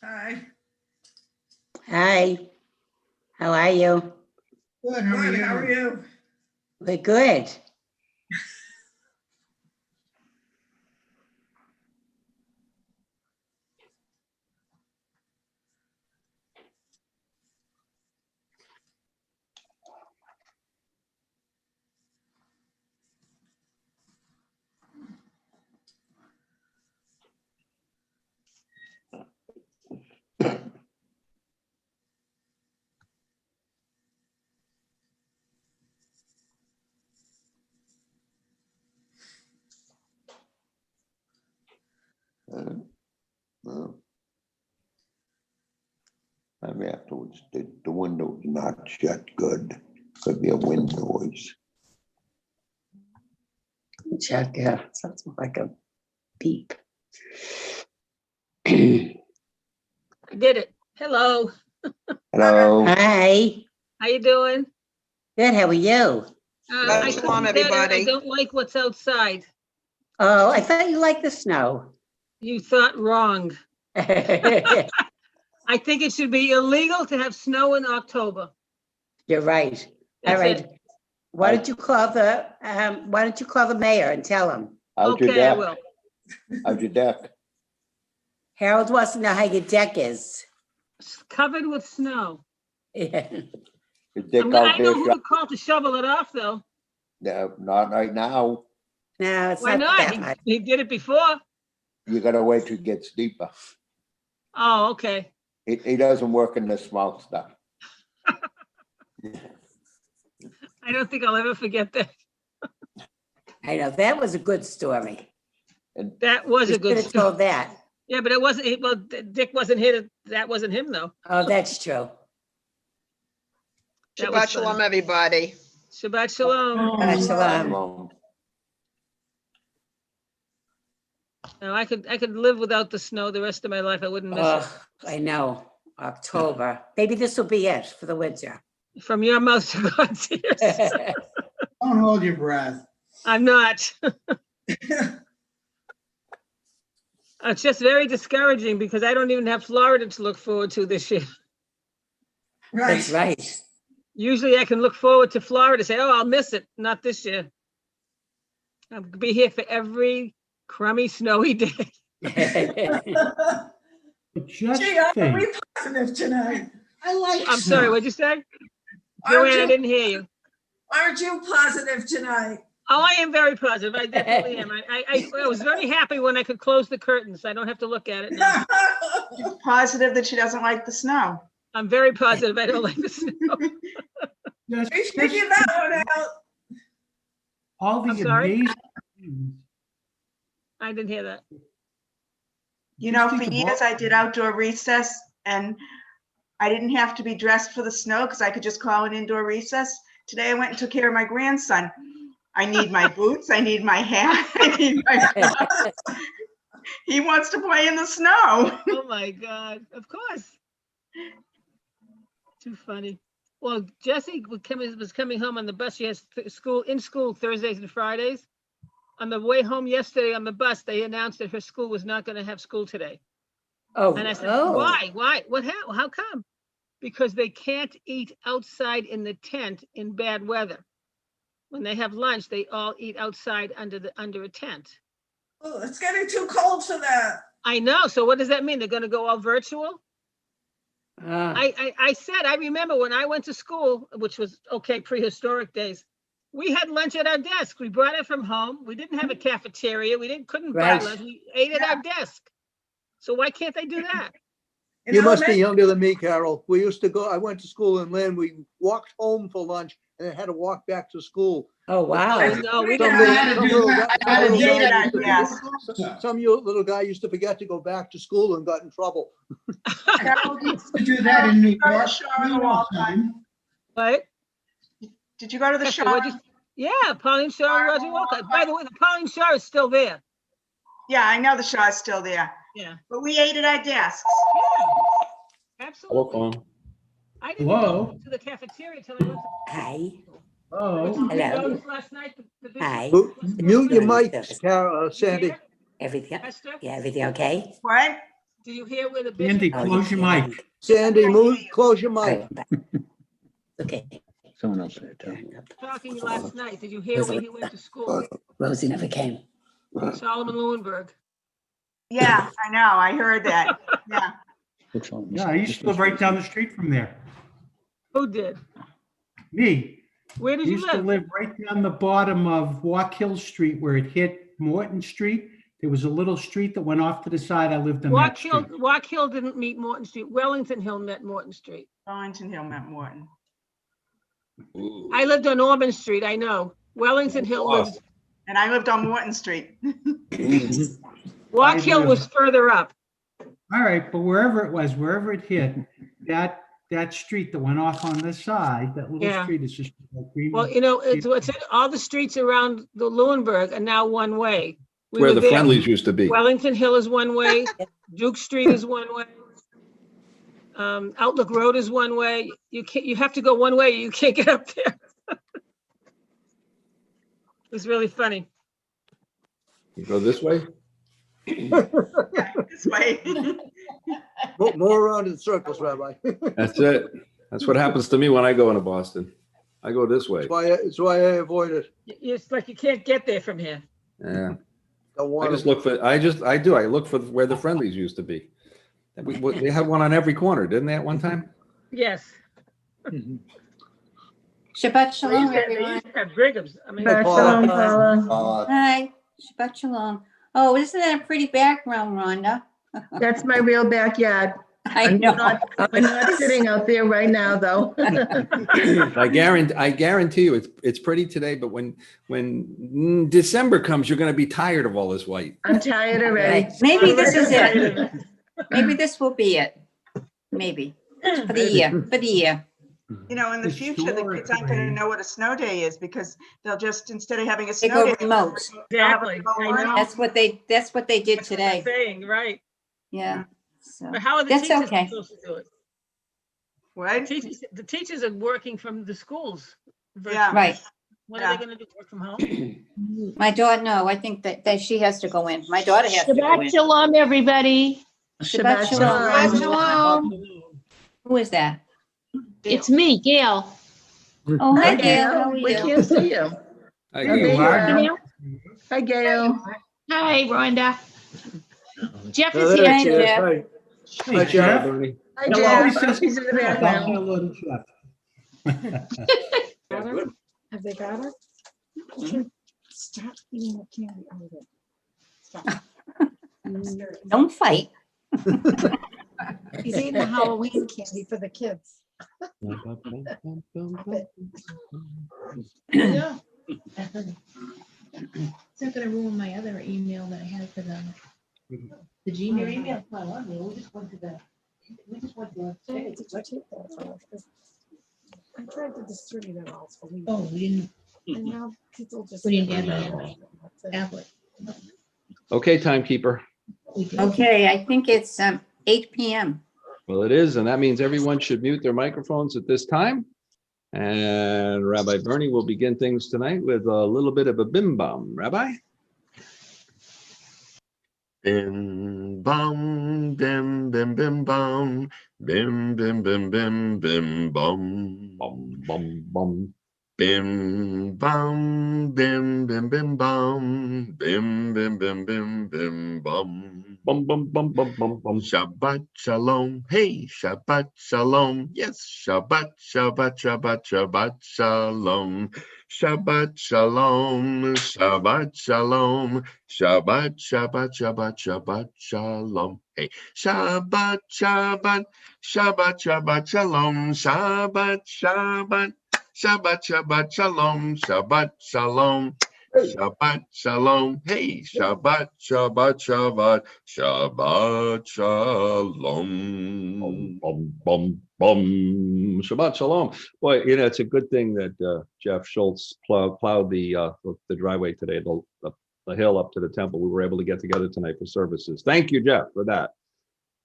Hi. Hi, how are you? Good. How are you? We're good. Maybe afterwards, the window's not shut good. Could be a wind noise. Check, yeah, sounds like a beep. I did it. Hello. Hello. Hi, How you doing? good, how are you? I Shalom, couldn't get it. I everybody. don't like what's outside. Oh, I thought you liked the snow. You thought wrong. I think it should be illegal to have snow in October. You're right. All That's right. it. Why don't you call the mayor and tell him? How's your Okay, I deck? will. How's your deck? Harold wants to know how your deck is. It's covered with snow. Yeah. Is Dick I out know there? who to call to shovel it off, though. No, not right now. No, it's Why not not? that much. He did it before. You gotta wait till it gets deeper. Oh, okay. He doesn't work in the small stuff. I don't think I'll ever forget that. I know, that was a good story. And That was We a good should have story. told that. Yeah, but it wasn't, well, Dick wasn't here. That wasn't him, though. Oh, that's true. That was Shabbat shalom, funny. everybody. Shabbat shalom. Shalom. No, I could live without the snow the rest of my life. I wouldn't miss Oh, I know, October. Maybe this will be it for the winter. it. From your mouth to God's ears. Don't hold your breath. I'm not. It's just very discouraging because I don't even have Florida to look forward to this year. That's right. Usually I can look forward to Florida, say, oh, I'll miss it. Not this year. I'll be here for every crummy, snowy day. Just Gee, I'm think, really positive tonight. I like I'm snow. sorry, what'd you say? Aren't Joanne, I you- didn't hear you. Aren't you positive tonight? Oh, I am very positive. I definitely am. I was very happy when I could close the curtains. I don't have to look at it now. She's positive that she doesn't like the snow. I'm very positive I don't like the snow. just We figured that one out. all the I'm sorry? amazing things. I didn't hear that. You know, Just for think of years all- I did outdoor recess and I didn't have to be dressed for the snow because I could just call an indoor recess. Today I went and took care of my grandson. I need my boots, I need my hat, I need my gloves. He wants to play in the snow. Oh my God, of course. Too funny. Well, Jessie was coming home on the bus. She has school Thursdays and Fridays. On the way home yesterday on the bus, they announced that her school was not going to have school today. Oh, And I said, oh. why? How come? Because they can't eat outside in the tent in bad weather. When they have lunch, they all eat outside under a tent. Oh, it's getting too cold for that. I know. So what does that mean? They're going to go all virtual? Ah, I said, I remember when I went to school, which was okay, prehistoric days, we had lunch at our desk. We brought it from home. We didn't have a cafeteria. We couldn't buy Right. lunch. We ate at our desk. So why can't they do that? In You must be elementary- younger than me, Carol. We used to go, I went to school in Lynn. We walked home for lunch and then had to walk back to school. Oh, wow. No, we Some didn't. little- had to some do little that. guy- I had to little do guy that, used to yes. forget- Some little guy used to forget to go back to school and got in trouble. Carol, did To do that in New you go to York. the Shaw on the Wall time? What? Did you go to the Esther, Shaw? what'd you- Yeah, Pauline Shaw and Roger Walker. By the way, the Pauline Shaw is still there. Yeah, I know the Shaw is still there, Yeah. but we ate at our desks. Absolutely. Telephone. I didn't Hello? go to the cafeteria till I went to. Hi. Oh, Hello. Last night. the Hi. bishop- Mute your mic, Carol, Sandy. Here, Everything, Esther, yeah, everything okay? What? do you hear where the Andy, bishop? close your mic. Sandy, move, close your mic. All right, okay. Someone else said it. was Talking last night. Did you hear where he went to school? Rosie never came. Solomon Lewenberg. Yeah, I know, I heard that, yeah. Yeah, I used to live right down the street from there. Who did? Me, Where I did you used to live? live right down the bottom of Walk Hill Street where it hit Morton Street. There was a little street that went off to the side. I lived on that street. Walk Hill didn't meet Morton Street. Wellington Hill met Morton Street. Wellington Hill met Morton. I lived on Auburn Street, I know. Wellington Hill lived, And I lived on Morton Street. Walk Hill was further up. All right, but wherever it was, wherever it hit, that street that went off on this side, that little Yeah. street is just like green. Well, you know, it's all the streets around the Lewenberg are now one way. We Where were the there. friendlies used to be. Wellington Hill is one way, Duke Street is one way. Outlook Road is one way. You have to go one way, you can't get up there. It's really funny. You go this way? This way. More around in circles, Rabbi. That's it. That's what happens to me when I go into Boston. I go this way. It's why I avoid it. It's like you can't get there from here. Yeah. Don't I want just to. look for, I look for where the friendlies used to be. They had one on every corner, didn't they, at one time? Yes. Shabbat shalom, They everyone. used to have Brigham's. I mean, Hey, Paula. Hi, Shabbat shalom. Oh, isn't that a pretty background, Rhonda? That's my real backyard. I I'm know. not sitting out there right now, though. I guarantee you, it's pretty today, but when December comes, you're gonna be tired of all this white. I'm tired already. Maybe this is it. Maybe this will be it. Maybe. For the year. You know, in the future, the kids aren't gonna know what a snow day is because they'll just, instead of having a They snow go day. remote. they'll have a Exactly. remote I learning. know. That's what they did That's what I'm today. saying, right. Yeah. So But how are the That's teachers okay. supposed to do it? What? The teachers are working from the schools. Yeah. virtually. Right. What are they gonna do, work from home? My daughter, no, I think that she has to go in. My daughter has to go in. Shabbat shalom, everybody. Shabbat Shabbat shalom. shalom. Who is that? It's me, Gail. Oh, hi, Hi, Gail. How are We you? can't see you. I There you agree. are. Hi, Gail. Hi, Rhonda. Jeff Oh, is there here. she is. Jeff. Hi. Hey, Hi, Jeff. Bernie. Hi, Hello. Jeff. He says- He's in the Hello, background. little Jeff. Have they got her? Stop eating the candy out of it. Stop. Don't fight. He's eating the Halloween candy for the kids. Yeah. It's not gonna ruin my other email that I had for them. The Gmail. Your email's not on there. We just went to the. I tried to distribute it all. So Oh, we didn't, And now people just. we didn't have a tablet. Okay, timekeeper. We did. Okay, I think it's 8 p.m. Well, it is, and that means everyone should mute their microphones at this time. And Rabbi Bernie will begin things tonight with a little bit of a bim bam. Rabbi? Bim bum, bim bim bim bum, bim bim bim bim bim bum, Bum, bum, bum. bim bum, bim bim bim bum, bim bim bim bim bim bum. Bum, bum, bum, bum, bum, bum. Shabbat shalom. Hey, Shabbat shalom. Yes, Shabbat, Shabbat, Shabbat, Shabbat shalom. Shabbat shalom. Shabbat shalom. Shabbat, Shabbat, Shabbat, Shabbat shalom. Hey, Shabbat, Shabbat, Shabbat, Shabbat shalom. Shabbat, Shabbat, Shabbat, Shabbat shalom. Shabbat shalom. Shabbat shalom. Hey, Shabbat, Shabbat, Shabbat, Shabbat shalom. Bum, bum, bum. Shabbat shalom. Boy, you know, it's a good thing that Jeff Schultz plowed the driveway today, the hill up to the temple. We were able to get together tonight for services. Thank you, Jeff, for that.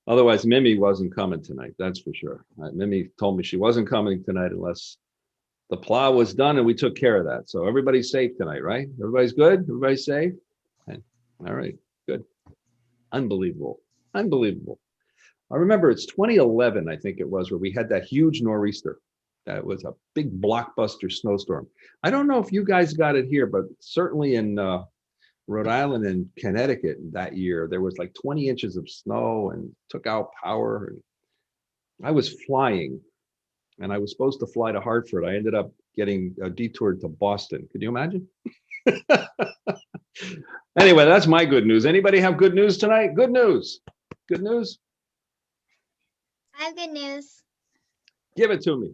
Otherwise, Mimi wasn't coming tonight, that's for sure. Mimi told me she wasn't coming tonight unless the plow was done and we took care of that. So everybody's safe tonight, right? Everybody's good? Everybody's safe? Okay. All right, good. Unbelievable. Unbelievable. I remember it's 2011, I think it was, where we had that huge nor'easter. That was a big blockbuster snowstorm. I don't know if you guys got it here, but certainly in Rhode Island and Connecticut that year, there was like 20 inches of snow and took out power. I was flying and I was supposed to fly to Hartford. I ended up getting detoured to Boston. Could you imagine? Anyway, that's my good news. Anybody have good news tonight? Good news. Good news. I have good news. Give it to me.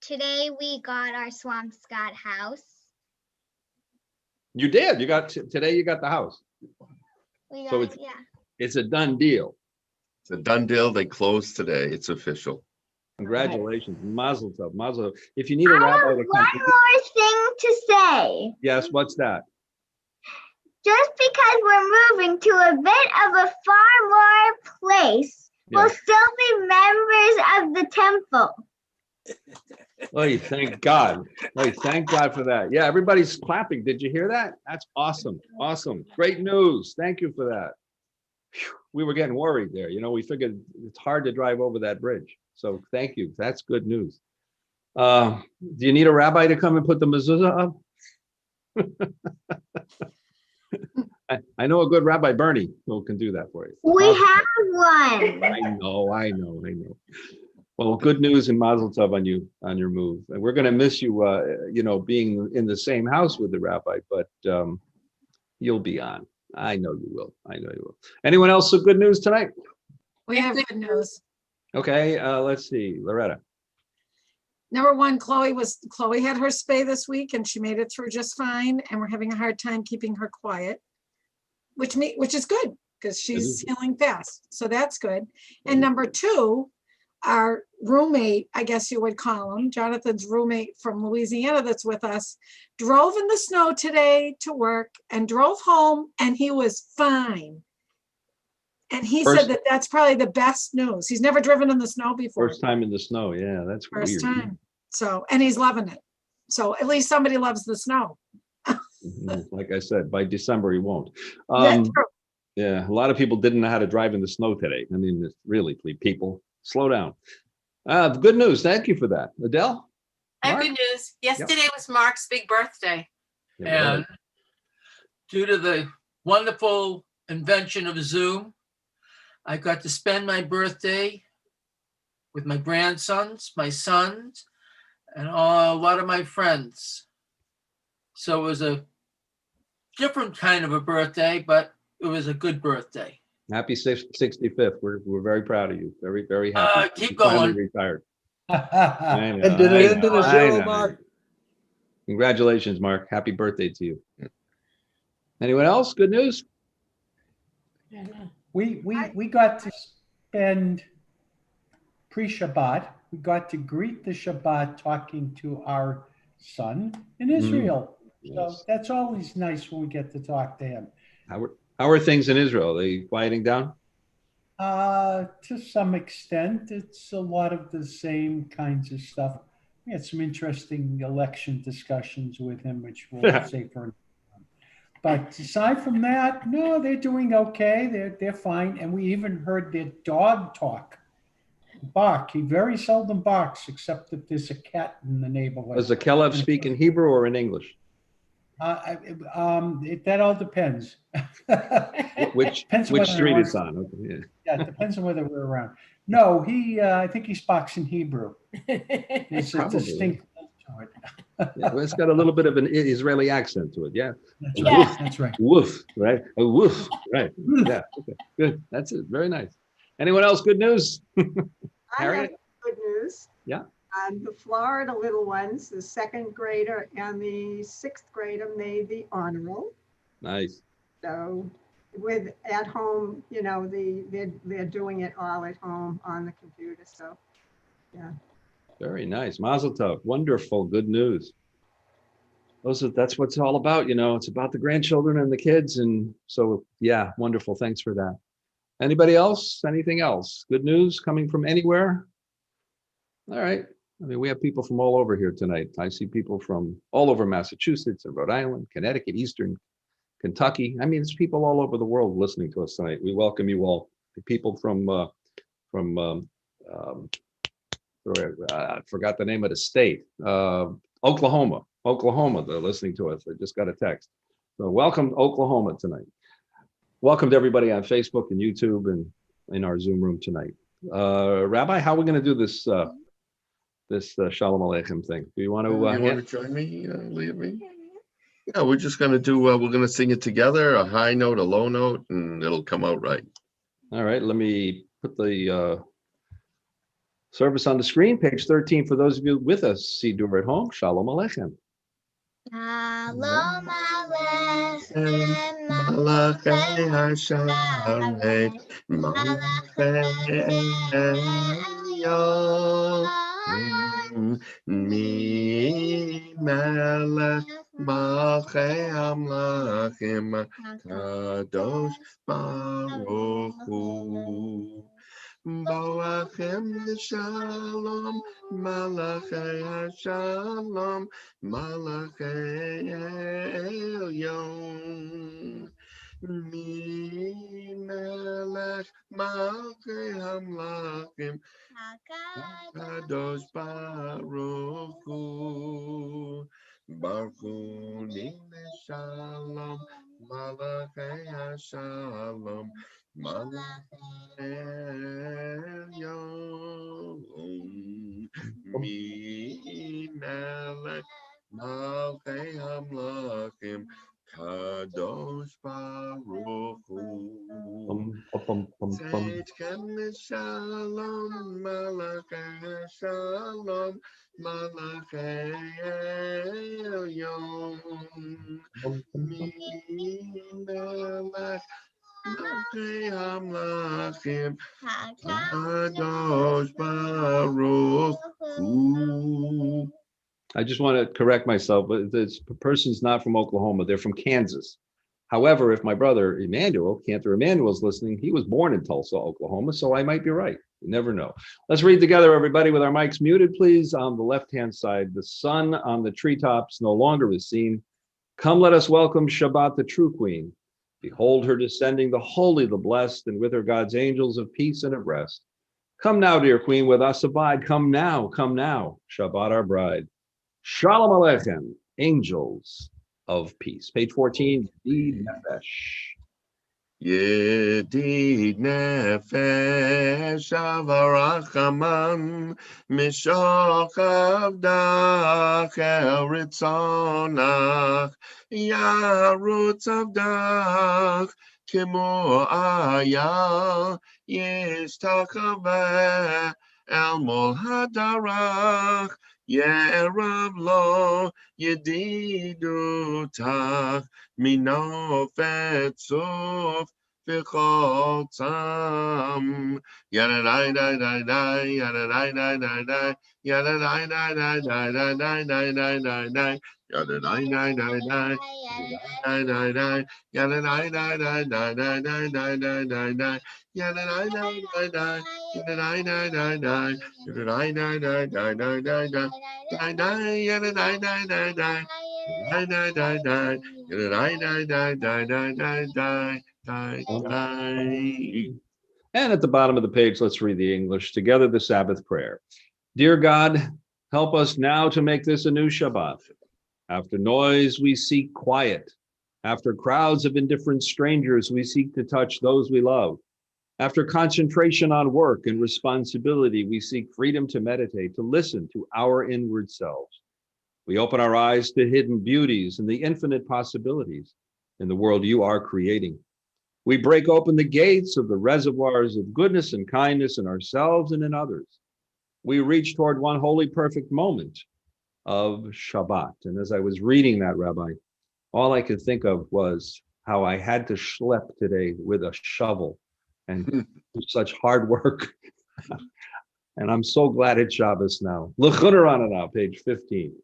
Today we got our Swampscott house. You did. You got today. You got the house. We got, So it's yeah. it's a done deal. It's a done deal. They closed today. It's official. Congratulations, Mazel tov, Mazel tov. If you need a I rabbi have to one come, more thing to say. yes, what's that? Just because we're moving to a bit of a far more place, Yeah. we'll still be members of the temple. Oh, thank God. Oh, thank God for that. Yeah, everybody's clapping. Did you hear that? That's awesome. Awesome. Great news. Thank you for that. Phew, we were getting worried there. You know, we figured it's hard to drive over that bridge. So thank you. That's good news. Do you need a rabbi to come and put the mezuzah up? I know a good Rabbi Bernie who can do that for you. We have one. I know. Well, good news and Mazel tov on your move. And we're going to miss you, you know, being in the same house with the rabbi, but you'll be on. I know you will. I know you will. Anyone else with good news tonight? We have good news. Okay, let's see, Loretta. Number one, Chloe had her spay this week and she made it through just fine. And we're having a hard time keeping her quiet, which is good because she's healing fast. So that's good. And number two, our roommate, I guess you would call him, Jonathan's roommate from Louisiana that's with us, drove in the snow today to work and drove home and he was fine. And he said that that's probably the best news. He's never driven in the snow before. First time in the snow. Yeah, that's First weird. time. So, and he's loving it. So at least somebody loves the snow. Like I said, by December he won't. That's true. Yeah, a lot of people didn't know how to drive in the snow today. I mean, really, people, slow down. Good news. Thank you for that. Adele? I have Mark? good news. Yesterday was Mark's big birthday. Yeah, And due to the wonderful invention of Zoom, I got to spend my birthday with my grandsons, my sons, and a lot of my friends. So it was a different kind of a birthday, but it was a good birthday. Happy 65th. We're very proud of you. Very, very happy. Keep You finally going. Retired. And did it end in a zero, Mark? Congratulations, Mark. Happy birthday to you. Anyone else? Good news? We got to spend pre-Shabbat. We got to greet the Shabbat talking to our son in Israel. So that's always nice when we get to talk to him. How are things in Israel? Are they quieting down? To some extent, it's a lot of the same kinds of stuff. We had some interesting election discussions with him, which we'll say for another time. But aside from that, no, they're doing okay. They're fine. And we even heard their dog talk. Bark. He very seldom barks, except if there's a cat in the neighborhood. Does the Caleb speak in Hebrew or in English? That all depends. Which Depends which whether street or it's not- on. Okay, yeah. Yeah, it depends on whether we're around. No, I think he speaks in Hebrew. It's a Probably. distinct to it. Yeah, well, it's got a little bit of an Israeli accent to it. Yeah. That's A right. woof, That's right. woof, right? A woof, right? Yeah. Okay. Good. That's it. Very nice. Anyone else? Good news? I have Harriet? good news. Yeah. The Florida little ones, the second grader and the sixth grader made the honor roll. Nice. So with at home, they're doing it all at home on the computer. So, yeah. Very nice. Mazel tov. Wonderful. Good news. That's what it's all about. It's about the grandchildren and the kids. And so, yeah, wonderful. Thanks for that. Anybody else? Anything else? Good news coming from anywhere? All right. I mean, we have people from all over here tonight. I see people from all over Massachusetts and Rhode Island, Connecticut, Eastern Kentucky. I mean, it's people all over the world listening to us tonight. We welcome you all. The people from I forgot the name of the state, Oklahoma, they're listening to us. I just got a text. So welcome to Oklahoma tonight. Welcome to everybody on Facebook and YouTube and in our Zoom room tonight. Rabbi, how are we going to do this Shalom Aleichem thing? Do you want to? You want to join me, Leah? Yeah, we're just going to do, we're going to sing it together, a high note, a low note, and it'll come out right. All right, let me put the service on the screen, page 13, for those of you with us. Siddur at home, Shalom Aleichem. Shalom Aleichem, Malachei Hasharei, Malachei Elyon, Mi Melech Malchei Amlachim, Kadosh Baruch Hu. Malachem Shalom, Malachei Shalom, Malachei Elyon. Mi Melech Malchei Hamlachim, Kadosh Baruch Hu. Baruch Hu Nime Shalom, Malachei Shalom, Malachei Elyon. Mi Melech Malchei Hamlachim, Kadosh Baruch Hu. Tzedkem Shalom, Malachei Shalom, Malachei Elyon. Mi Melech Malchei Hamlachim, Kadosh Baruch Hu. I just want to correct myself, but this person's not from Oklahoma, they're from Kansas. However, if my brother Emmanuel, Cantor Emmanuel, is listening, he was born in Tulsa, Oklahoma, so I might be right. You never know. Let's read together, everybody, with our mics muted, please. On the left-hand side, the sun on the treetops no longer is seen. Come, let us welcome Shabbat, the true queen. Behold her descending, the holy, the blessed, and with her God's angels of peace and of rest. Come now, dear queen, with us abide. Come now, Shabbat our bride. Shalom Aleichem, angels of peace. Page 14, Yedid Nefesh. Yedid Nefesh Avarachaman Mishoch Avdach El Ritzonach Yarutz Avdach Kimo Ayal Yishtachaveh El Mol Hadarach Yerav lo yedidutach minofet sof v'chol tzam. Yadadai dai dai dai, yadadai dai dai dai, yadadai dai dai dai dai dai dai dai dai dai. Yadadai dai dai dai, dai dai dai, yadadai dai dai dai dai dai dai dai dai dai. Yadadai dai dai dai, yadadai dai dai dai, yadadai dai dai dai dai dai dai. Die, die, yadadai dai dai dai, die, die, die, die, yadadai dai dai dai dai dai dai dai dai. And at the bottom of the page, let's read the English together, the Sabbath prayer. Dear God, help us now to make this a new Shabbat. After noise, we seek quiet. After crowds of indifferent strangers, we seek to touch those we love. After concentration on work and responsibility, we seek freedom to meditate, to listen to our inward selves. We open our eyes to hidden beauties and the infinite possibilities in the world you are creating. We break open the gates of the reservoirs of goodness and kindness in ourselves and in others. We reach toward one holy, perfect moment of Shabbat. And as I was reading that, Rabbi, all I could think of was how I had to schlep today with a shovel and do such hard work. And I'm so glad it's Shabbos now. L'chunarana now, page 15.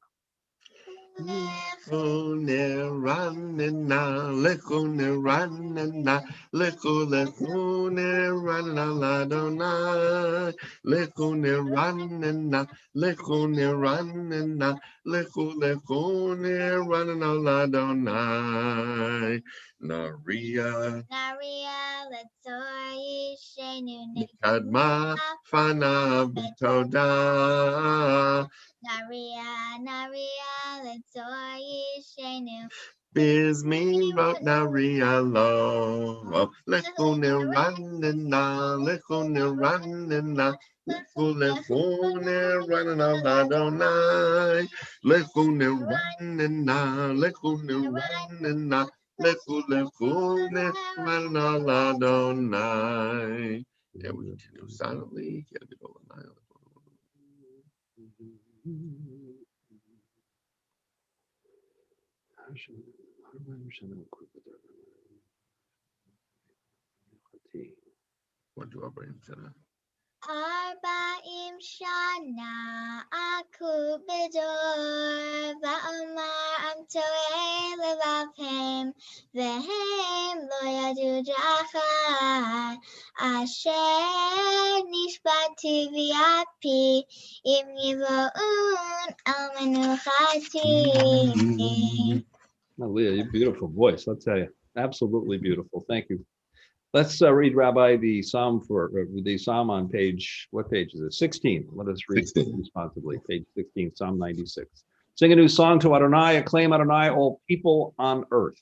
Naria Letzor Yishenu Kadma Fana B'Toda Naria Letzor Yishenu Bizmi Rot Naria Lo Lekune Ranina Lekune Ranina Lekune Ranina Ladonai Lekune Ranina Lekune Ranina Lekune Ranina Ladonai. Yeah, we continue silently. What do I bring to that? Arba'im Shana Aku B'Dor Va'amar Am Toreh Levavhem Vehem Lo Yadu Drachai Asher Nishbati V'Api Im Yivo'un Al Menuchati. Oh, Leah, you beautiful voice, I'll tell you. Absolutely beautiful. Thank you. Let's read, Rabbi, the Psalm on page, what page is it? 16. Let us read 16. responsibly. Page 16, Psalm 96. Sing a new song to Adonai, acclaim Adonai, all people on earth.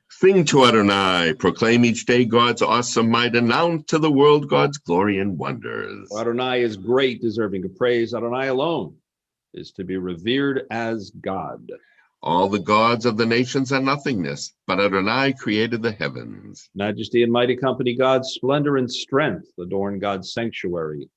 Sing to Adonai, proclaim each day God's awesome might, announce to the world God's glory and wonders. For Adonai is great, deserving of praise. Adonai alone is to be revered as God. All the gods of the nations are nothingness, but Adonai created the heavens. Majesty and mighty company, God's splendor and strength adorn God's sanctuary.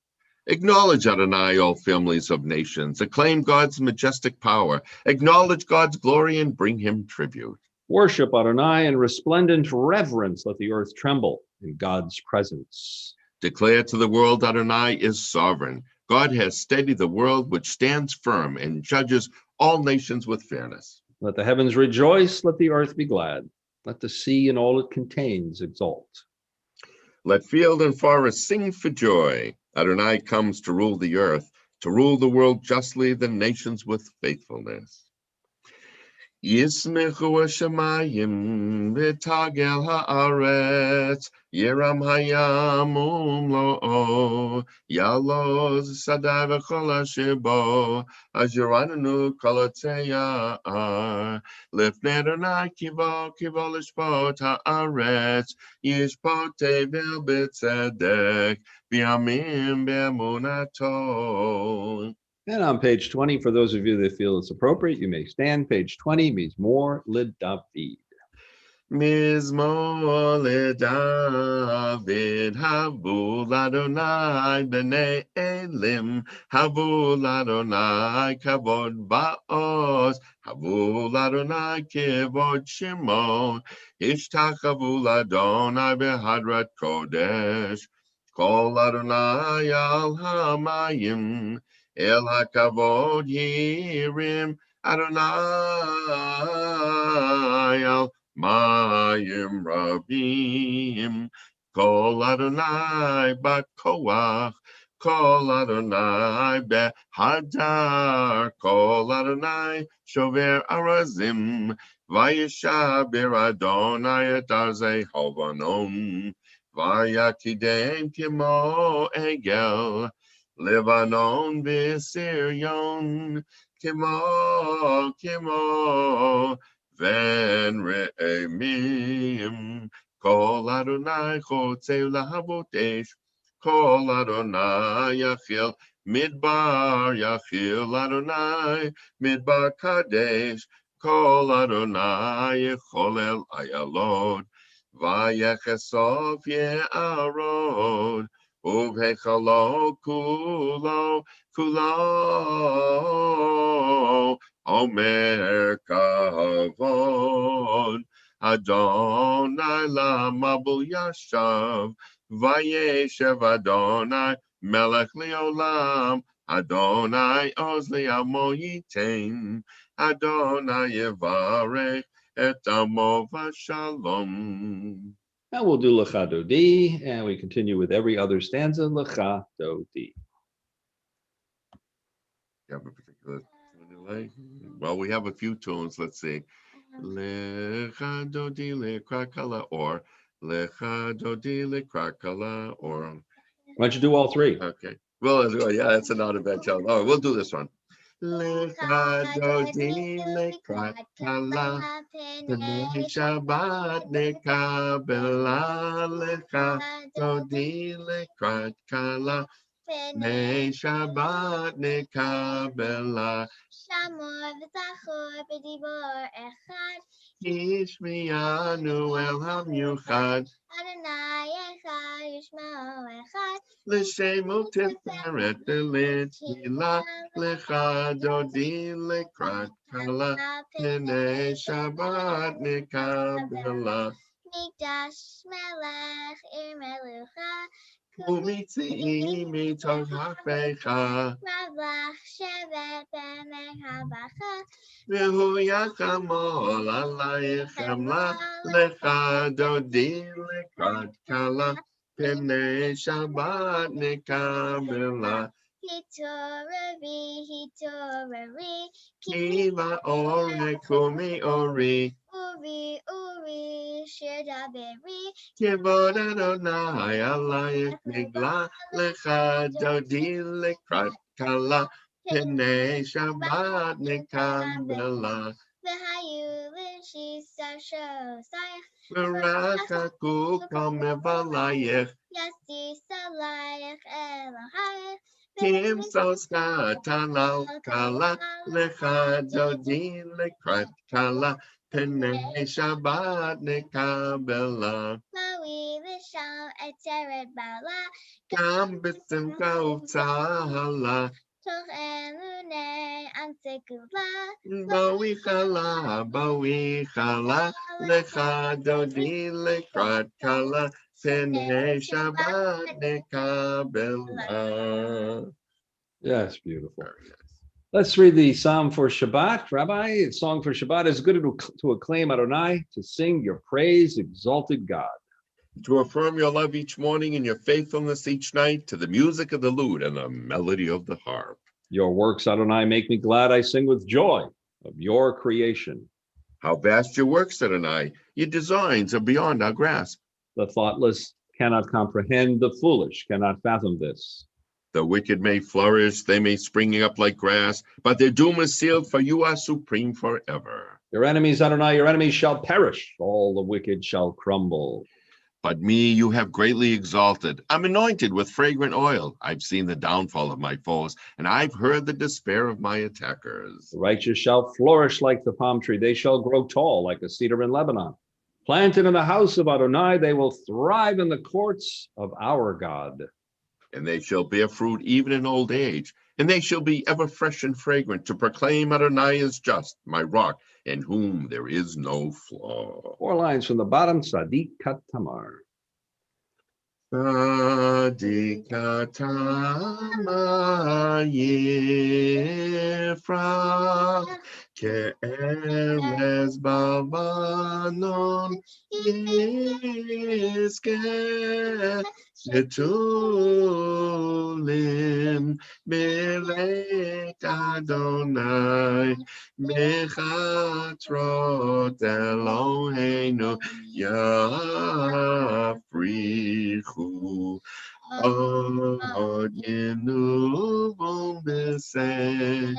Acknowledge Adonai, all families of nations. Acclaim God's majestic power. Acknowledge God's glory and bring him tribute. Worship Adonai in resplendent reverence. Let the earth tremble in God's presence. Declare to the world Adonai is sovereign. God has steadied the world which stands firm and judges all nations with fairness. Let the heavens rejoice, let the earth be glad. Let the sea and all it contains exult. Let field and forest sing for joy. Adonai comes to rule the earth, to rule the world justly, the nations with faithfulness. Yismechu hashamayim v'tagel haaretz Yeram hayam umlo'o Yaloz sadai v'chol hashebo Asher ananu kol hatzeyar Lifnei Adonai kivo lishpot haaretz Yishpot tevel b'tzedek V'yamim be'emunato. And on page 20, for those of you that feel it's appropriate, you may stand. Page 20, Mizmor LeDavid. Mizmor LeDavid, Havu l'Adonai b'nei Elim, Havu l'Adonai kavod ba'oz, Havu l'Adonai kavod Shimon, Ishtachavu l'Adonai b'hadrat kodesh, Kol Adonai al hamayim, El hakavod yirim Adonai al mayim rabim. Kol Adonai bat koach, Kol Adonai behadar, Kol Adonai shover arazim, Vayishaber Adonai et arzei hovanom, Vayakidem kimo egel, Lebanon v'Sirion, Kimo, ven re'emim, kol Adonai chotzev lahabotesh, kol Adonai yachil, midbar yachil Adonai, midbar kadesh, kol Adonai yecholel ayalod, vayechesov ye'arod, uvhechalo kulo, kulo, omer kavod, Adonai lamabul yashav, vayeshev Adonai melech leolam, Adonai oz le'amo yitain, Adonai yevarech et amo v'shalom. Now we'll do Lecha Dodi, and we continue with every other stanza, Lecha Dodi. You have a particular tune you like? Well, we have a few tunes. Let's see. Lecha Dodi lekrakala, or Lecha Dodi lekrakala, or. Why don't you do all three? Okay. Well, yeah, that's another bad job. Oh, we'll do this one. Lecha Dodi lekrakala, B'nai Shabbat nekabela, Lecha Dodi lekrakala, B'nai Shabbat nekabela, Shamor v'zachor b'dibor echad. Yishmianu el hamiuchad, Adonai echad yishma'o echad. L'shemu tiferet l'tila, Lecha Dodi lekrat kala, B'nai Shabbat nekabela, Mikdash melech ir melucha. Umitzi'i mitoch ha'pecha, Ravlach shevet b'mei habacha. V'hu yachamol alaychem la, Lecha Dodi lekrat kala, B'nai Shabbat nekabela, Hitorari, Kiva ore kumi ori, Uri, Shedaberi, Kivod Adonai alayich nigla, Lecha Dodi lekrat kala, B'nai Shabbat nekabela, V'hayu l'shisa shosayach, V'rachaku kol mevalayich, Yasi salayach Elohayach, Timsos katalal kala, Lecha Dodi lekrat kala, B'nai Shabbat nekabela, Mawi l'sham eteret bala, Gam b'simcha u'tzahala, Toch emunei ansekula, Bawichala, Lecha Dodi lekrat kala, B'nai Shabbat nekabela. Yes, beautiful. Let's read the Psalm for Shabbat. Rabbi, the song for Shabbat is good to acclaim Adonai, to sing your praise, exalted God. To affirm your love each morning and your faithfulness each night to the music of the lute and the melody of the harp. Your works, Adonai, make me glad. I sing with joy of your creation. How vast your works, Adonai. Your designs are beyond our grasp. The thoughtless cannot comprehend, the foolish cannot fathom this. The wicked may flourish, they may spring up like grass, but their doom is sealed, for you are supreme forever. Your enemies, Adonai, your enemies shall perish. All the wicked shall crumble. But me you have greatly exalted. I'm anointed with fragrant oil. I've seen the downfall of my foes, and I've heard the despair of my attackers. The righteous shall flourish like the palm tree. They shall grow tall like a cedar in Lebanon. Planted in the house of Adonai, they will thrive in the courts of our God. And they shall bear fruit even in old age, and they shall be ever fresh and fragrant, to proclaim Adonai is just, my rock, in whom there is no flaw. 4 lines from the bottom, Sadiq Katamar. Sadiq Katamar Yifra, Ke'erez Balbanon Yizkeh, Shetulim Melech Adonai, Mechatrot Eloheinu Yafrichu, Od Yenuvon B'Sei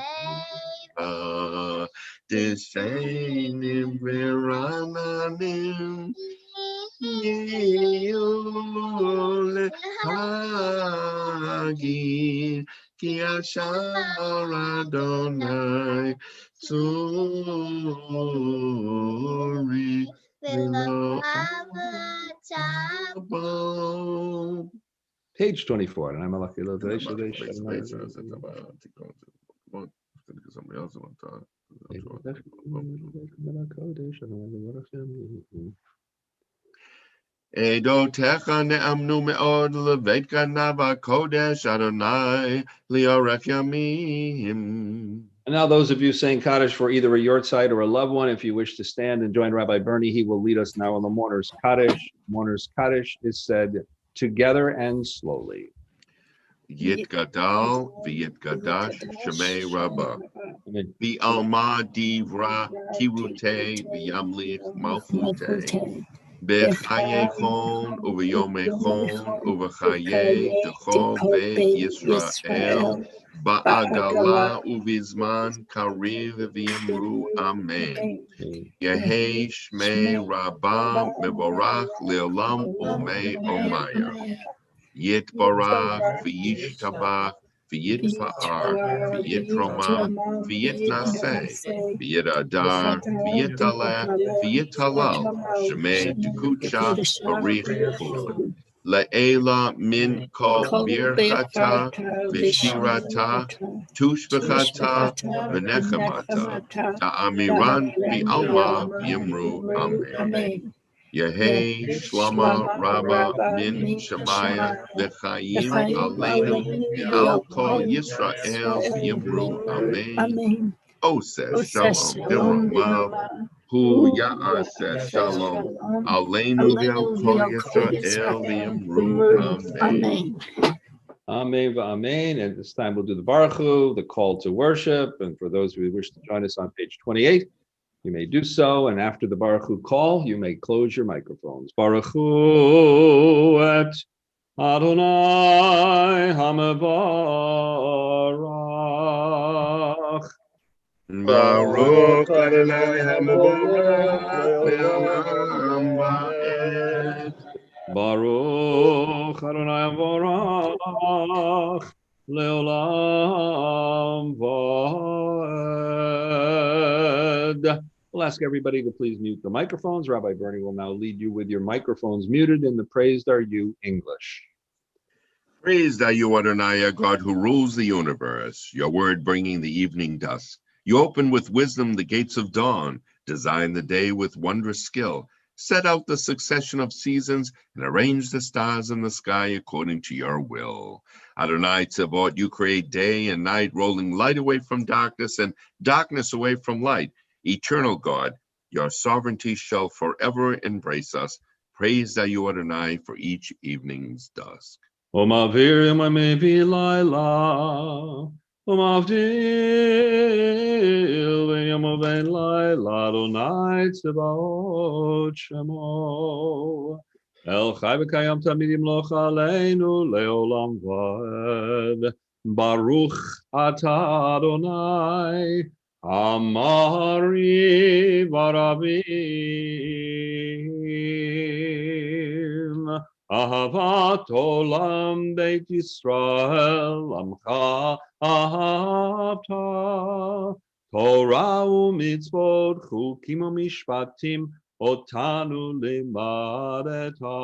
Desenim verananim Yule Hagir Ki Ashar Adonai Tzuri V'lo Avotabo. Page 24, and I'm a lucky little day. Somebody else on top. Edotecha ne'amnu me'od levet ganav HaKodesh Adonai li'orech yamim. And now those of you saying Kaddish for either a yortzeit or a loved one, if you wish to stand and join Rabbi Bernie, he will lead us now on the mourner's Kaddish. Mourner's Kaddish is said together and slowly. Yit gadal v'yit gadash shemei rabba. V'alma divra kirute v'yamlich malchute. B'chayechon uv'yomechon uv'chaye techol beit Yisrael. Ba'agala uvizman kariv v'yimru amen. Yehei shmei rabba mevorach le'olam omei omaya. Yit barach v'yishtabach v'yitfa'ar v'yitroma v'yitnaseh v'yitadar v'yitaleh v'yitalal shemei dukucha barich hu. Le'ela min kol birchata v'shirata tushbechata v'nechemata ta'amiran v'alma v'yimru amen. Yehei Shlama Rabba min Shemaya v'chaim aleinu al kol Yisrael v'yimru amen. Oseh shalom v'romav hu ya'aseh shalom aleinu v'al kol Yisrael v'yimru amen. Amen, amen. And this time we'll do the Baruch Hu, the call to worship. And for those who wish to join us on page 28, you may do so, and after the Baruch Hu call, you may close your microphones. Baruch Hu et Adonai HaMevarach. Baruch Adonai HaMevarach le'olam va'ed. Baruch Adonai HaMevarach le'olam va'ed. We'll ask everybody to please mute the microphones. Rabbi Bernie will now lead you with your microphones muted in the Praised Are You English. Praised are you, Adonai, our God who rules the universe, your word bringing the evening dusk. You open with wisdom the gates of dawn, design the day with wondrous skill, set out the succession of seasons, and arrange the stars in the sky according to your will. Adonai Tzavot, you create day and night, rolling light away from darkness and darkness away from light. Eternal God, your sovereignty shall forever embrace us. Praised are you, Adonai, for each evening's dusk. Omavir mevi laila, omavdil v'yamovein laila, Adonai Tzavot Shemo. El chai v'kayam tamid yimloch aleinu leolam va'ed. Baruch atah Adonai, Amari Varavim. Ahavat olam beit Yisrael amcha ahavta. Torah u'mitzvot chukim u'mishpatim otanu limadeta.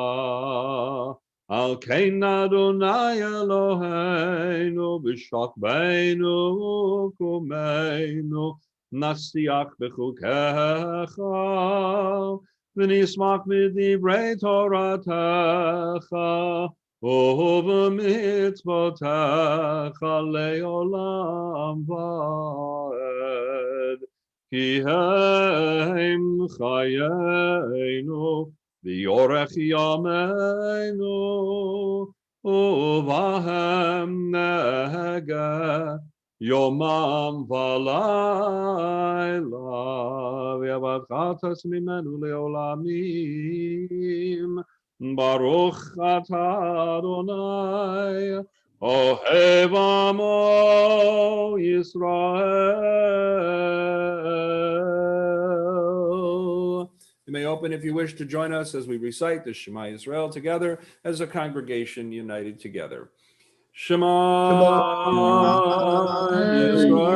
Al kein Adonai Eloheinu b'shachbeinu kumeinu nasiach b'chukecha. V'nismach b'divrei Toratecha u'b'mitzvotecha le'olam va'ed. Ki heim chayenu v'yorech yameinu u'vahem nege yomam v'layla v'yavadchatas mimenu le'olamim. Baruch atah Adonai Ohev Amo Yisrael. You may open if you wish to join us as we recite the Shema Yisrael together as a congregation united together. Shema Yisrael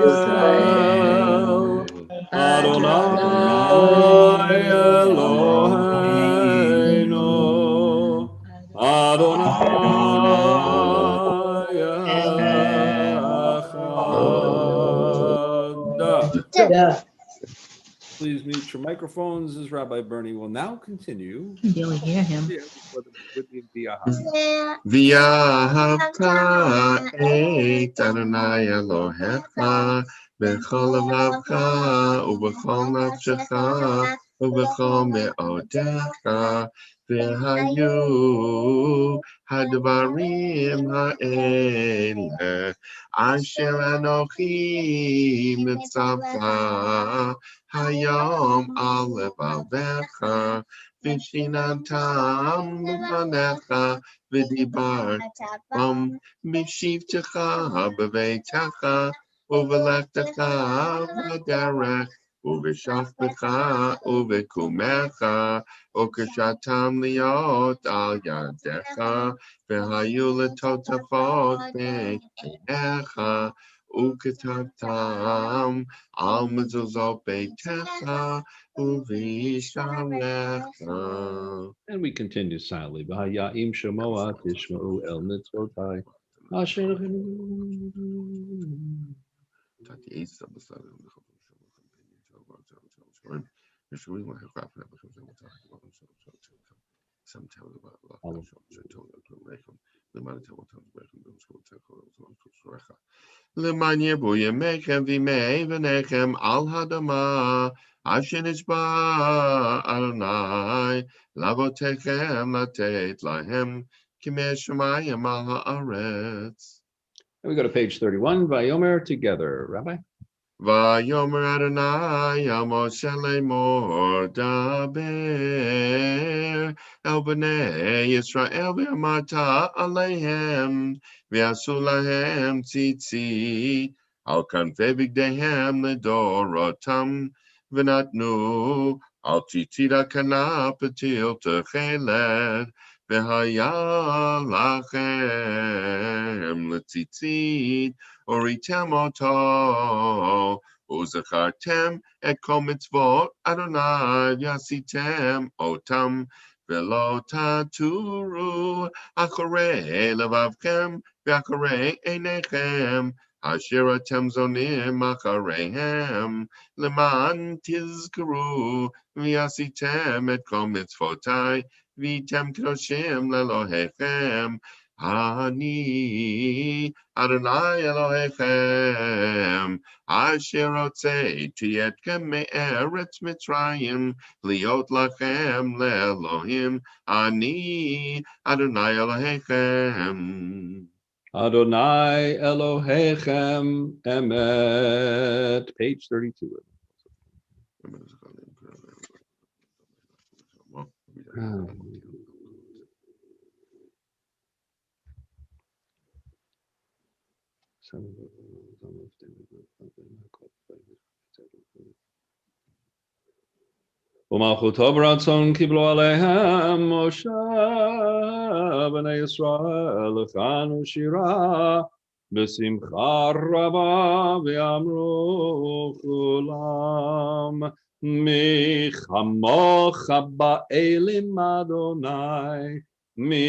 Adonai Eloheinu Adonai Echad. Please mute your microphones as Rabbi Bernie will now continue. You can barely hear him. With the V'ahavta. V'ahavta et Adonai Elohecha b'chol levavcha u'b'chol nafshecha u'b'chol me'odecha v'hayu hadvarim ha'ele asher anochi mitzavta hayom al levavecha v'shinantam b'fanecha v'dibartam b'shivtecha b'veitecha u'v'lechtecha v'derech u'v'shaftecha u'v'kumecha u'kashatam liot al yadecha v'hayu letotafot b'einecha u'katabtam al mezuzot beitecha u'v'yisharecha. And we continue silently. V'haya'im shemoa tishma'u el mitzvotai. Asher L'man yebu yemechem v'imei v'nechem al hadama asher nishba Adonai lavotechem latet lahem kimei shemayim al haaretz. And we go to page 31. Vayomer together. Rabbi. Vayomer Adonai al Moshe lemor daber el bnei Yisrael v'amata aleihem v'asu lahem tzitzit al kanfei bigdeihem ledorotam v'natnu al tzitzit hakana patil techelet v'haya lachem letzitzit Oritem oto, uzachartem et kol mitzvot Adonai v'yasitem otam v'lo taturu acharei levavchem v'acharei einechem asher atem zonim achareihem leman tizkaru v'yasitem et kol mitzvotai v'yitem kedoshim lelohechem Ani Adonai Elohechem Asher Hotzeiti Etchem me'eretz Mitzrayim Liot lachem le'Elohim Ani Adonai Elohechem Adonai Elohechem Emet. Page 32. U'malchuto b'ratzon kiblo aleihem Moshe b'nei Yisrael l'chanu shira b'simcha rabba v'yamru chulam mi chamocha ba'elim Adonai mi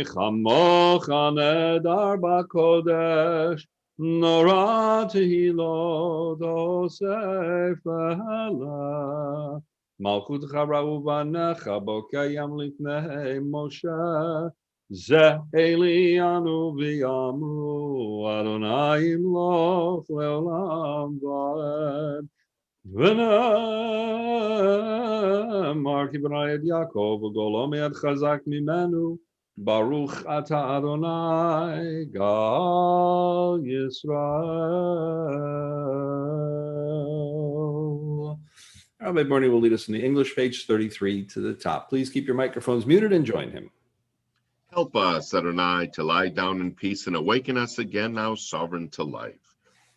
chamocha nedar b'kodesh Nora tehilot osef v'hala Malchut charau v'necha bo kayam lifnei Moshe Ze Elianu v'yamru Adonai imloch le'olam v'ed V'namar kibnai et Yaakov v'golom et chazak mimenu Baruch ata Adonai Gal Yisrael. Rabbi Bernie will lead us in the English, page 33 to the top. Please keep your microphones muted and join him. Help us, Adonai, to lie down in peace and awaken us again, now sovereign to life.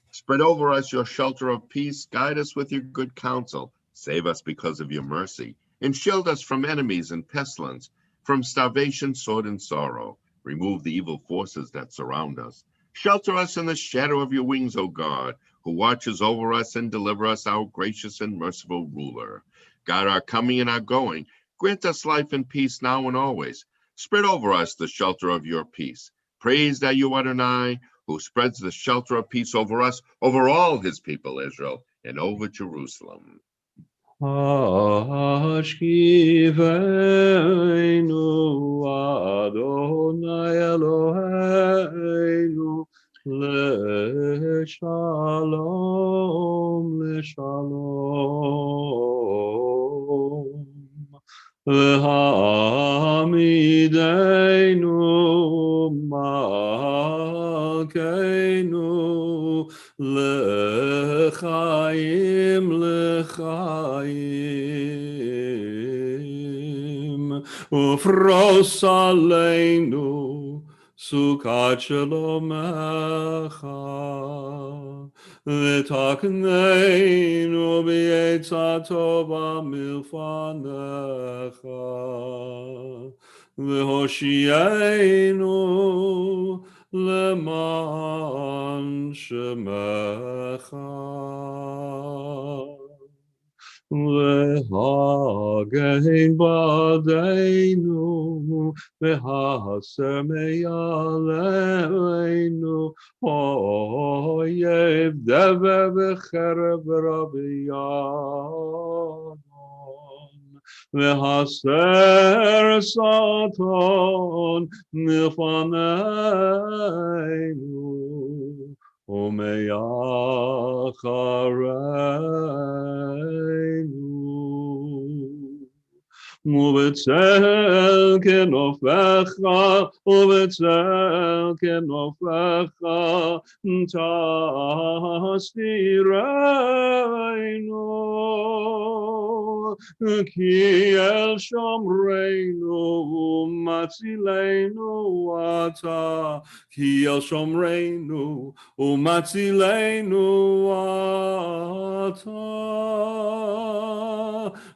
Spread over us your shelter of peace. Guide us with your good counsel. Save us because of your mercy. And shield us from enemies and pestilence, from starvation, sword, and sorrow. Remove the evil forces that surround us. Shelter us in the shadow of your wings, O God, who watches over us and deliver us, our gracious and merciful ruler. Guide our coming and our going. Grant us life and peace now and always. Spread over us the shelter of your peace. Praised are you, Adonai, who spreads the shelter of peace over us, over all his people, Israel, and over Jerusalem. Ashkivenu Adonai Eloheinu Leshalom, Leshalom. V'hamidenu Malkeinu L'chaim, L'chaim. Ufros aleinu Sukat Shalomecha. V'takneinu b'yetza tova milfanecha. V'hoshienu leman shemecha. V'hagein b'adeinu v'haser me'aleinu oyev dever v'cherev v'rabiyadon v'haser saton milfaneinu u'me'achareinu. Ubetzel kenofecha, ubetzel kenofecha, tastirenu, ki el shomreinu, umatzilenu ata, ki el shomreinu, umatzilenu ata.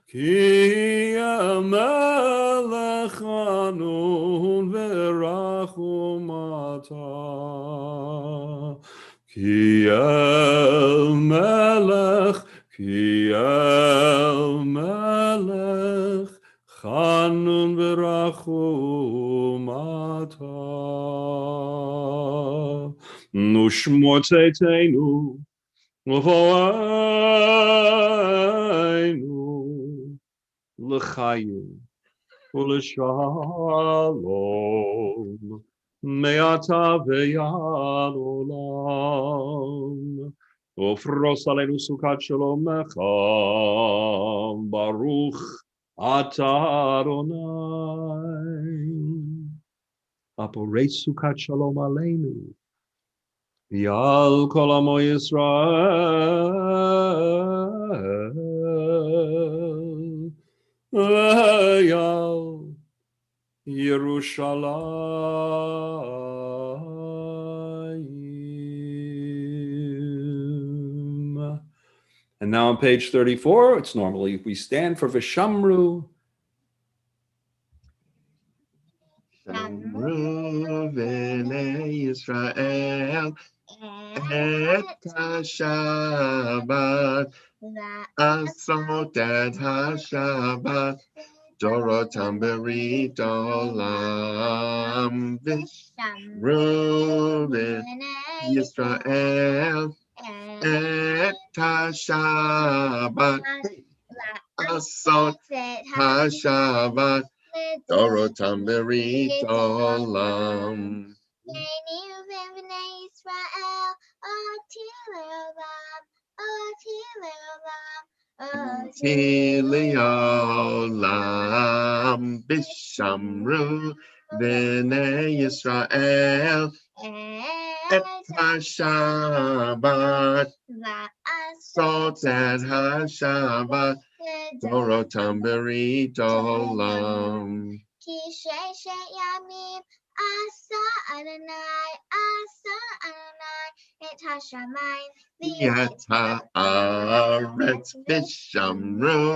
Ki melech hanun v'rachumata. Ki el melech chanun v'rachumata. Nushmor tzeitenu u'vo'einu l'chayim u'l'shalom me'ata ve'ad olam. Ufros aleinu sukat shalomecha baruch ata Adonai. Aporei sukat shalom aleinu Yal kol amo Yisrael Yal Yerushalayim. And now on page 34, it's normally we stand for Vishamru. Shamru v'nei Yisrael et ha-Shabbat, asot et ha-Shabbat, Dorotam berit olam, v'shmru v'nei Yisrael et ha-Shabbat, asot ha-Shabbat, Dorotam berit olam. Tili olam bishamru v'nei Yisrael et ha-Shabbat sot et ha-Shabbat Dorotam berit olam. Tishrei she'yamim asa Adonai et hashamayim V'et haaretz v'shamru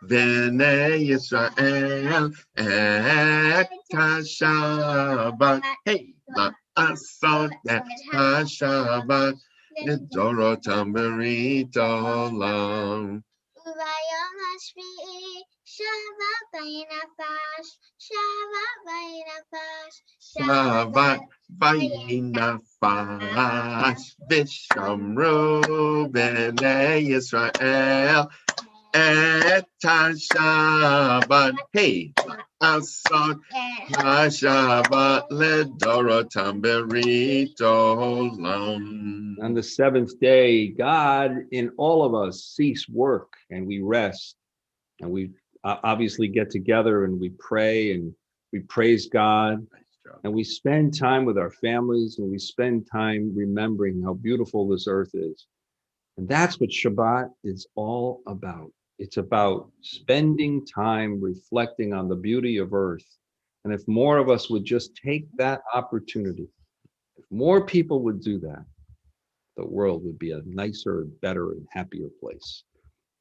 v'nei Yisrael et HaShabbat. Hey, la'asot et HaShabbat L'dorotam berit olam. Ubayom hashvi'i Shabbat vayinafash Shabbat vayinafash v'shamru b'nei Yisrael et HaShabbat. Hey, asot HaShabbat l'dorotam berit olam. On the seventh day, God in all of us cease work and we rest. And we obviously get together and we pray and we praise God. And we spend time with our families and we spend time remembering how beautiful this earth is. And that's what Shabbat is all about. It's about spending time reflecting on the beauty of earth. And if more of us would just take that opportunity, if more people would do that, the world would be a nicer, better, and happier place.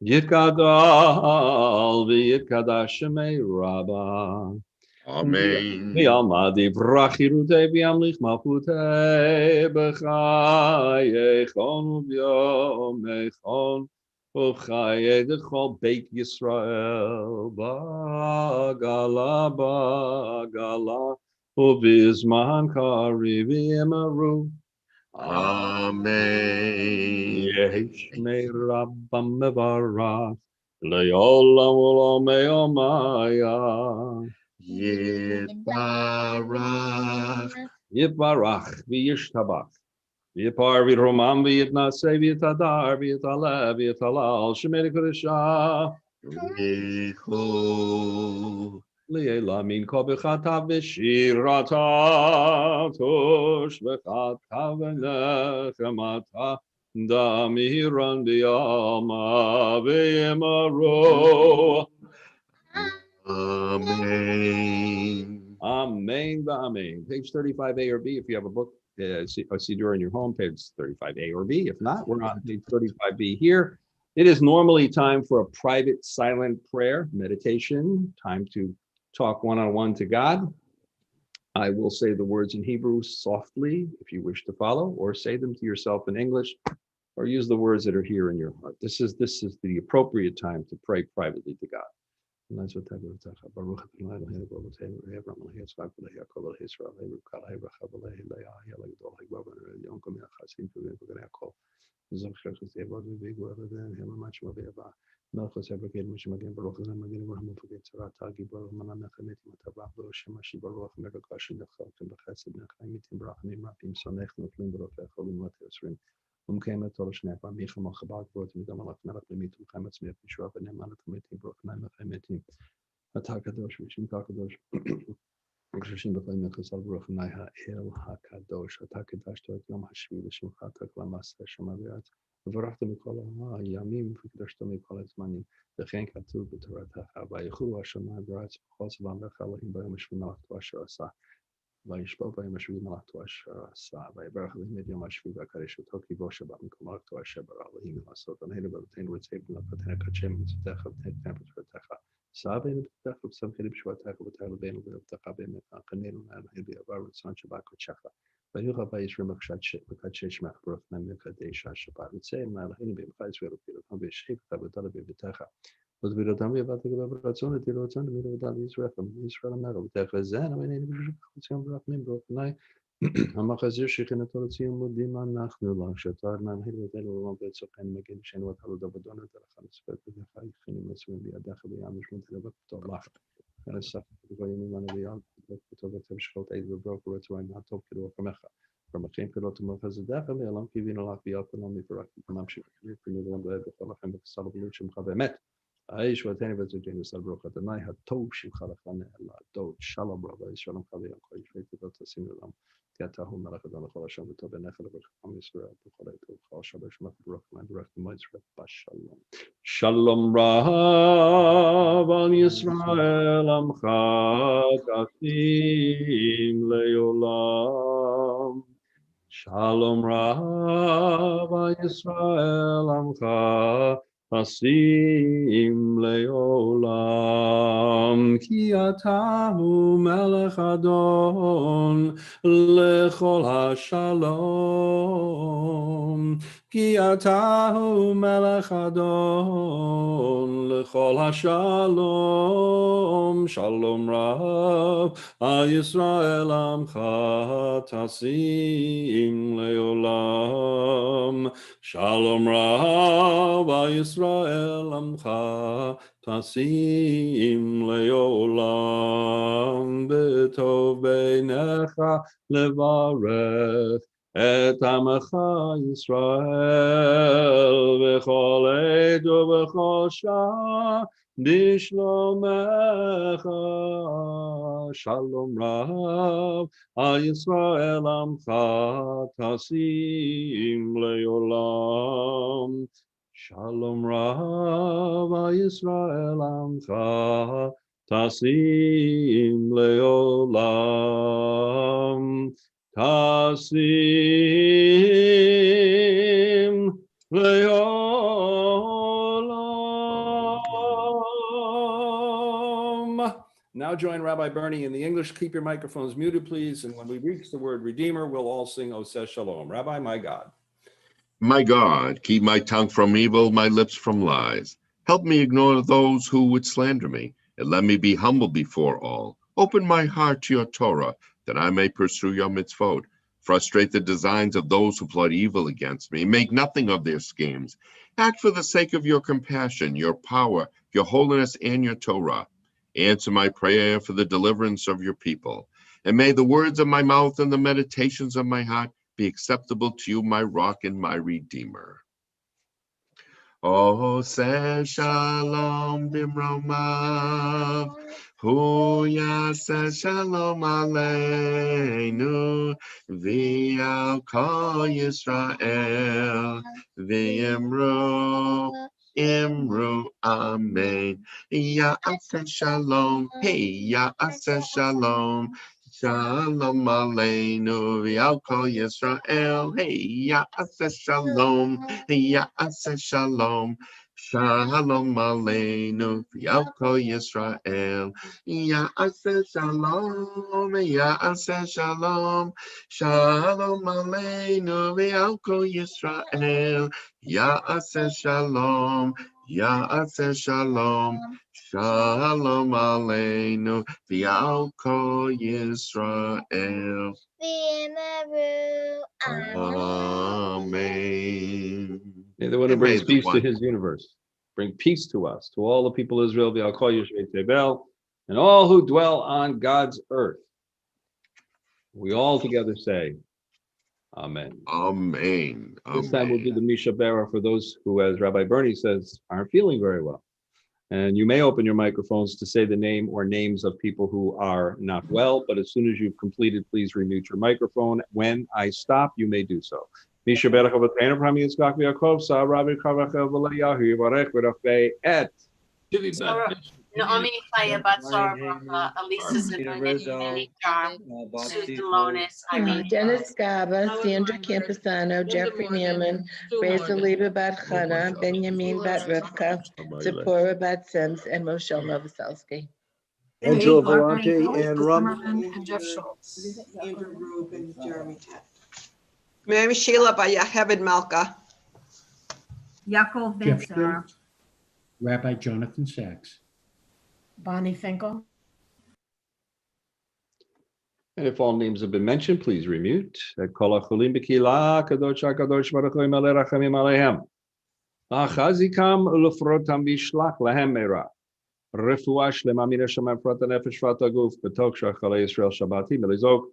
Yitkadal v'yitkadash shemei Rabbah. Amen. V'yalma divrach yirutei v'yamlich malchutei b'chayechon u'b'yomechon u'chayei d'chol Beit Yisrael b'gala u'b'zman kariv v'yimaru. Amen. Yesh me Rabbam mevarach le'olam u'lam me'omaya. Yitbarach. Yitbarach v'yishtabach v'yipar v'romam v'yitnaseh v'yitadar v'yitaleh v'yitalal shemei l'kodeshah Richu. Li'ela min kol b'chata v'shirata tosh b'chata v'nechemata damiran v'yalma v'yimaru. Amen. Amen, amen. Page 35A or B, if you have a book, Siddur in your home, page 35A or B. If not, we're on page 35B here. It is normally time for a private silent prayer, meditation, time to talk one-on-one to God. I will say the words in Hebrew softly if you wish to follow, or say them to yourself in English, or use the words that are here in your heart. This is the appropriate time to pray privately to God. Krishim b'chayim mechasal baruch naiha el hakadosh hatakedash toet yom hashvi l'shimcha taklamasa shamaviat v'varachta mikol hayamim v'kedashta mikol hazmanim v'chein katuv b'toratacha v'yichu hashamayim v'aretz v'chol tzvam v'cha Elohim b'yom hashvi malachto asher asa v'yishpo b'yom hashvi malachto asher asa v'yibarach Elohim et yom hashvi v'akareshu toki bo shabbat mikol malachto asher bara Elohim v'asot v'neinu v'v'teinu v'tzeiv v'napatenu kachem v'tzetecha v'teinu v'tzetecha Sabin Takub some Philip Shwatak with Taliban with Takabin and Kanel and Hilby of our son Shabak Chafa. But you have a Shrimak Makachesh Makbroth Namika de Shabbat would say, Mal Hinby, Vice will appear upon the shape that would be Vitaha. But we don't tell me about the Ratzon, the Rotzon, the middle of that Israel Metal, Tefazan, and any broke night. המחזיר שכנתו מודימה אנחנו לא שתרנם הלבדנו לא בצוחן מגן שאין ותלו דבדון את הלכה לצפת בדרך היחינים מצויים בידיך ויעמש מתלבק פתור לך. כנסף וגויים ממנו ויעל פתור בצב שכות עד וברוק ורצויים מהטוב כדור כמך. ומחים כלות המחז דרך ואלם כיווינו לך ויעל כלום מפרק וממשיך כפרינו ולם דואב בכל לכם וכסל בלות שמך באמת. האיש ואתני וזוג'ני סל ברוך אדוני הטוב שמך לך נעלה דוד שלום רבה שלום חבי הכל יפית ותשים ללם Yatahu melech Adon l'chol Hashem v'tov b'necha l'b'cham Yisrael b'chol ha'it u'chol Shabbat Shemach Baruch L'man Baruch L'Motzrei B'Shalom. Shalom Rav al Yisrael Amcha Tasim Le'olam. Shalom Rav al Yisrael Amcha Tasim Le'olam. Ki atahu melech Adon L'chol HaShalom. Ki atahu melech Adon L'chol HaShalom. Shalom Rav al Yisrael Amcha Tasim Le'olam. Shalom Rav al Yisrael Amcha Tasim Le'olam. B'tov beinecha levarech et amecha Yisrael v'chol ed u'v'chol shah b'shlomecha. Shalom Rav al Yisrael Amcha Tasim Le'olam. Shalom Rav al Yisrael Amcha Tasim Le'olam. Tasim Le'olam. Now join Rabbi Bernie in the English. Keep your microphones muted, please. And when we reach the word Redeemer, we'll all sing Oseh Shalom. Rabbi, my God. My God, keep my tongue from evil, my lips from lies. Help me ignore those who would slander me, and let me be humble before all. Open my heart to your Torah, that I may pursue your mitzvot. Frustrate the designs of those who plot evil against me. Make nothing of their schemes. Act for the sake of your compassion, your power, your holiness, and your Torah. Answer my prayer for the deliverance of your people. And may the words of my mouth and the meditations of my heart be acceptable to you, my rock and my redeemer. Oseh Shalom b'mromav, hu yaseh shalom aleinu, v'al kol Yisrael, v'imru amen. Yaseh shalom, hey, yaseh shalom. Shalom aleinu v'al kol Yisrael. Hey, ya'aseh shalom. Ya'aseh shalom. Shalom aleinu v'al kol Yisrael. Ya'aseh shalom. Ya'aseh shalom. Shalom aleinu v'al kol Yisrael. Ya'aseh shalom. Ya'aseh shalom. Shalom aleinu v'al kol Yisrael. Amen. May the one who brings peace to his universe bring peace to us, to all the people of Israel, v'al kol Yosvei Tevel, and all who dwell on God's earth. We all together say, Amen. Amen. This time will be the Misha Bera for those who, as Rabbi Bernie says, aren't feeling very well. And you may open your microphones to say the name or names of people who are not well, but as soon as you've completed, please remute your microphone. When I stop, you may do so. Misha Bera Chavatena Abraham Yitzchak Yaakov Sa Rabbi Kavachel V'Layahu Yivarech V'Rafei Et Naomi Chaya Batsar Bracha, Elisa Zimmerman, Charm, Susan Lonis, Irene. Dennis Gaba, Sandra Camposano, Jeffrey Nierman, Reza Liba Bat Chana, Benjamin Bat Rivka, Zipporah Bat Sims, and Rochelle Novoselsky. Angela Volante and Rum. And Jeff Schultz. Andrew Rubin, Jeremy Ted. Mary Sheila by Yehuda Malka. Yaakov Jeff Ben Schultz, Rabbi Jonathan Sachs. Bonnie Finkel. And if all names have been mentioned, please remute. Kol hacholim b'kila, kadosh hakadosh baruch hu imalei rachamim aleihem. Achazikam ulefrotam vishlach lahem meira. Refuah shlema min hashem efrat hanefesh v'at haguf b'tok shachalei Yisrael Shabbati melizok.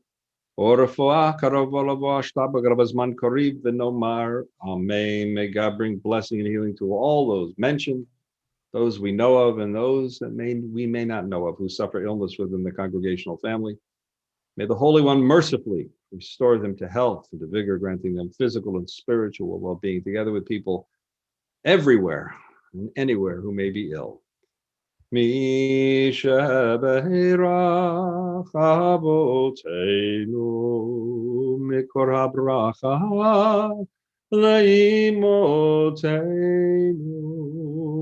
Or refuah karov v'lavo ashta b'grav hazman kariv v'nomar. Amen. May God bring blessing and healing to all those mentioned, those we know of, and those that we may not know of, who suffer illness within the congregational family. May the Holy One mercifully Restore them to health and to vigor, granting them physical and spiritual well-being, together with people everywhere and anywhere who may be ill. Mi shebeirach avotenu mikor habracha leimotenu.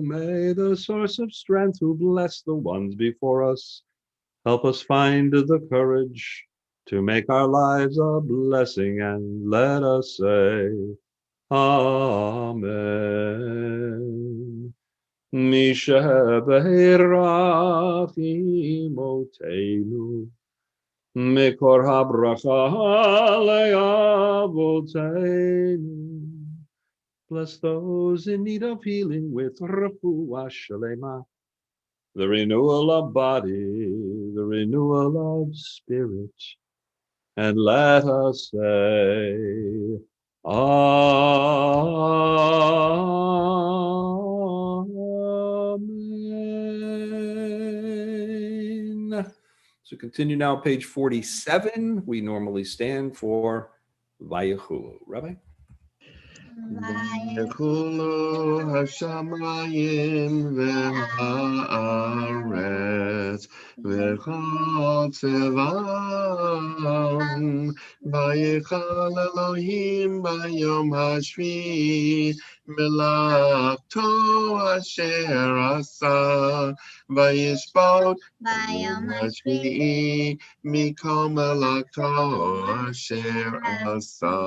May the source of strength who bless the ones before us help us find the courage to make our lives a blessing, and let us say, Amen. Mishebeirach imotenu, mikor habracha le'avotenu. Bless those in need of healing with refuah shlema, the renewal of body, the renewal of spirit, and let us say, Amen. So continue now, page 47. We normally stand for Vayechulu. Rabbi? Vayechulu hashamayim v'haaretz v'chol tzevam vayichal Elohim bayom hashvi melachto asher asa vayishbot bayom hashvi mikol melachto asher asa.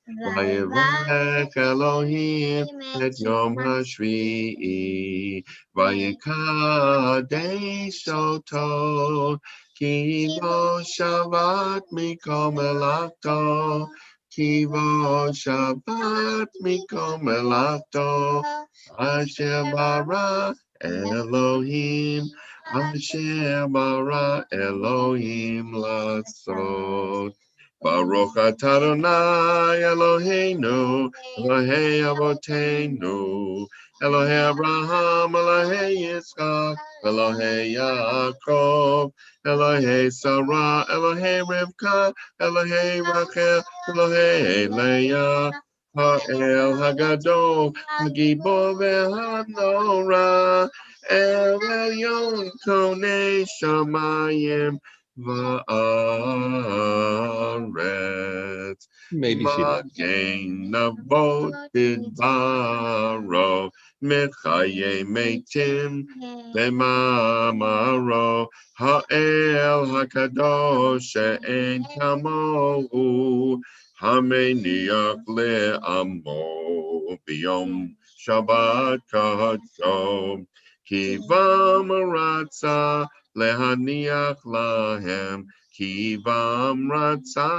Vayivech Elohim et Yom HaShvi'i Vayikadesh oto ki bo Shabbat mikol melachto ki bo Shabbat mikol melachto asher bara Elohim lasot. Baruch atah Adonai Eloheinu, Elohei Avotenu, Elohei Abraham, Elohei Yitzchak, Elohei Yaakov, Elohei Sarah, Elohei Rivka, Elohei Rachel, Elohei Leah, Ha'el Hagadol, Hagibor ve'hanora, El Elyon Konei Shamayim Va'aretz. Maybe she did. Magen Navot Bidbaro Mechaye Meitim B'mamaro Ha'el HaKadosh She'en Kamohu Hameniach Le'amo B'yom Shabbat Kadshom Kivam Ratza Lehaniach lahem, kivam ratza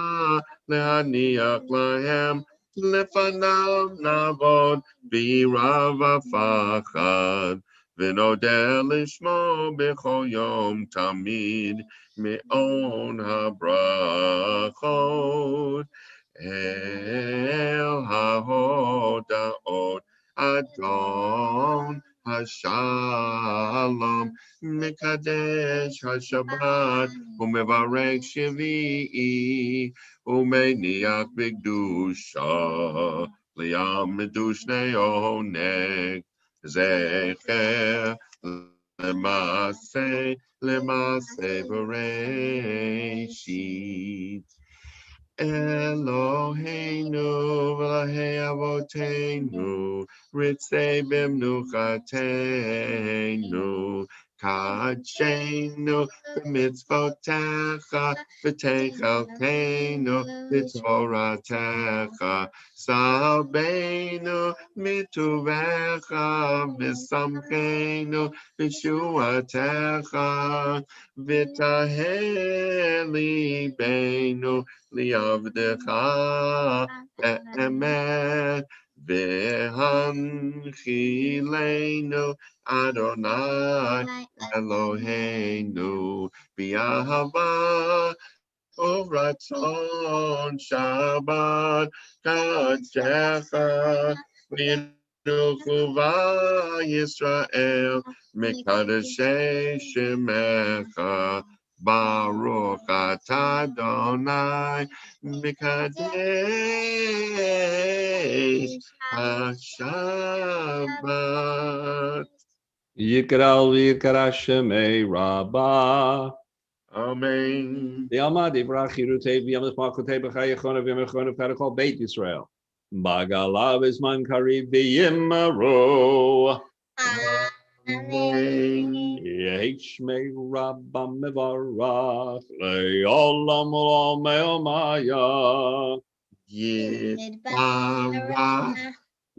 lehaniach lahem, lefanav navod birav afachad, v'nodeh lishmo b'chol yom tamid me'on habrachot el hahodaot Adon HaShalom Mekadesh HaShabbat Umevarek Shvi'i Umeniach B'Kedusha Liam Medushnei Oneg Zecher Lemase Bereshit Eloheinu v'lahei avoteinu ritzei b'mnuchateinu kadshenu b'mitzvotecha v'teichalteinu b'tvoratecha salbeinu mituvecha v'samcheinu b'shuatecha v'taheh libeinu liavdecha be'emet v'hanchilenu Adonai Eloheinu b'ahava uvratzon Shabbat kadshecha v'yinuchu v'Yisrael mikadeshei shemecha Baruch atah Adonai Mekadesh HaShabbat. Yikral v'yikra shemei Rabbah. Amen. Yama divrach chirutei v'yamas malchutei b'chayachona v'yamachona v'karakol Beit Yisrael. Bagalav isman kariv v'yimaru. Amen. Yehi shmei Rabbah mevarach le'olam olam me'omaya. Yitbarach.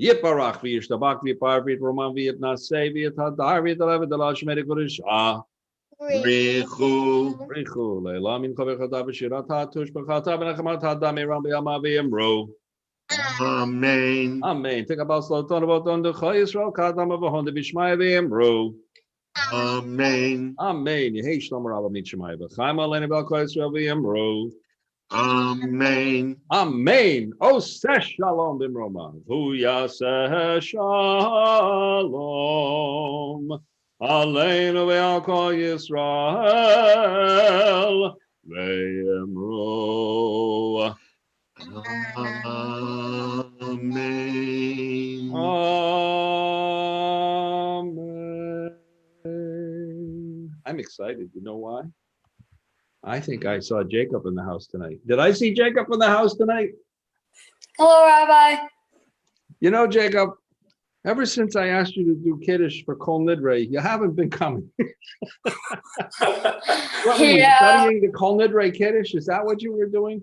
Yiparach v'yishtabach v'yipar v'yitroman v'yitnasei v'yitadar v'yitalev v'dalav shmei kodeshah. Richu. Richu le'la min kovechata b'shirata tush b'chata b'nechamat hadam eram b'yama v'yimru. Amen. Amen. Take about sloton about on the Chai Yisrael kadam of a honda b'shmaya v'yimru. Amen. Amen. Yehi shlom rabba mit shmaya v'chaim aleinu b'al Chai Yisrael v'yimru. Amen. Amen. Oh, say shalom b'mroma. Hu yaseh shalom. Aleinu ve'al kol Yisrael ve'yimru. Amen. Amen. I'm excited. You know why? I think I saw Jacob in the house tonight. Did I see Jacob in the house tonight? Hello, Rabbi. You know, Jacob, ever since I asked you to do Kiddush for Kol Nidre, you haven't been coming. What were you studying the Kol Nidre Kiddush? Is that what you were doing?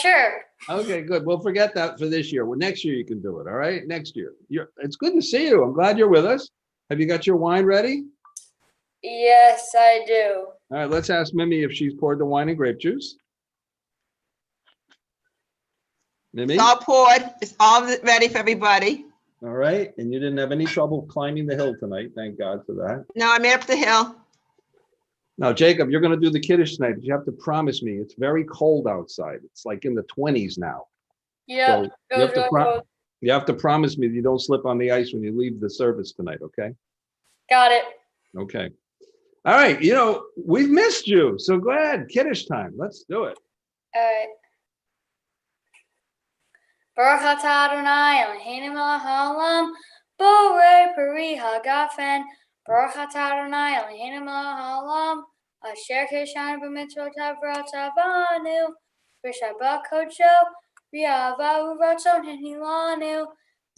Sure. Okay, good. We'll forget that for this year. Well, next year you can do it. All right, next year. It's good to see you. I'm glad you're with us. Have you got your wine ready? Yes, I do. All right, let's ask Mimi if she's poured the wine and grape juice. Mimi? It's all poured. It's all ready for everybody. All right, and you didn't have any trouble climbing the hill tonight. Thank God for that. No, I made up the hill. Now, Jacob, you're going to do the Kiddush tonight, but you have to promise me. It's very cold outside. It's like in the 20s now. Yep. So you have to promise me that you don't slip on the ice when you leave the service tonight, okay? Got it. Okay. All right, you know, we've missed you. So go ahead, Kiddush time. Let's do it. All right. Baruch atah Adonai Eloheinu melech haolam, borei peri hagafen. Baruch atah Adonai Eloheinu melech haolam, asher kishanu b'mitzvotav v'atzavanu, v'shabbat kodsho, v'yahava u'ratzon hinilanu,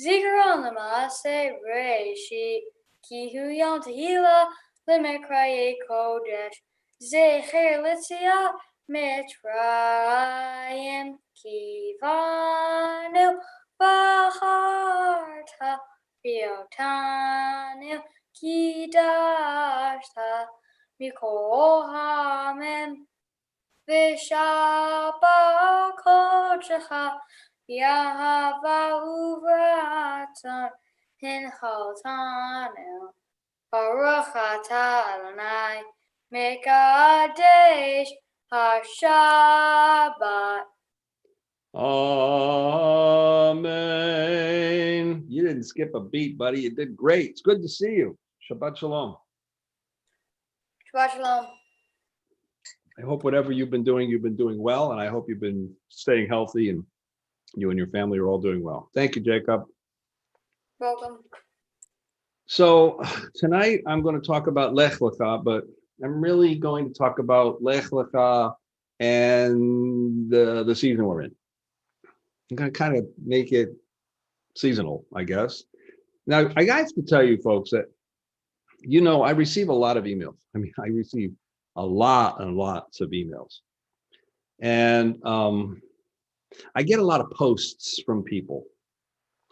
zikaron l'maaseh reishit, ki hu yom tehillah l'mekraye kodesh, zecher l'tziat Mitzrayim kivanu v'acharta v'yotanu kidashta mikol hamim v'shabbat kodecha v'yahava u'ratzon hinchaltanu Baruch atah Adonai Mekadesh Shabbat. Amen. You didn't skip a beat, buddy. You did great. It's good to see you. Shabbat shalom. Shabbat shalom. I hope whatever you've been doing well, and I hope you've been staying healthy, and you and your family are all doing well. Thank you, Jacob. Welcome. So tonight I'm going to talk about Lech Lecha, but I'm really going to talk about Lech Lecha and the season we're in. I'm going to kind of make it seasonal, I guess. Now, I have to tell you folks that, you know, I receive a lot of emails. I mean, I receive a lot and lots of emails. And I get a lot of posts from people,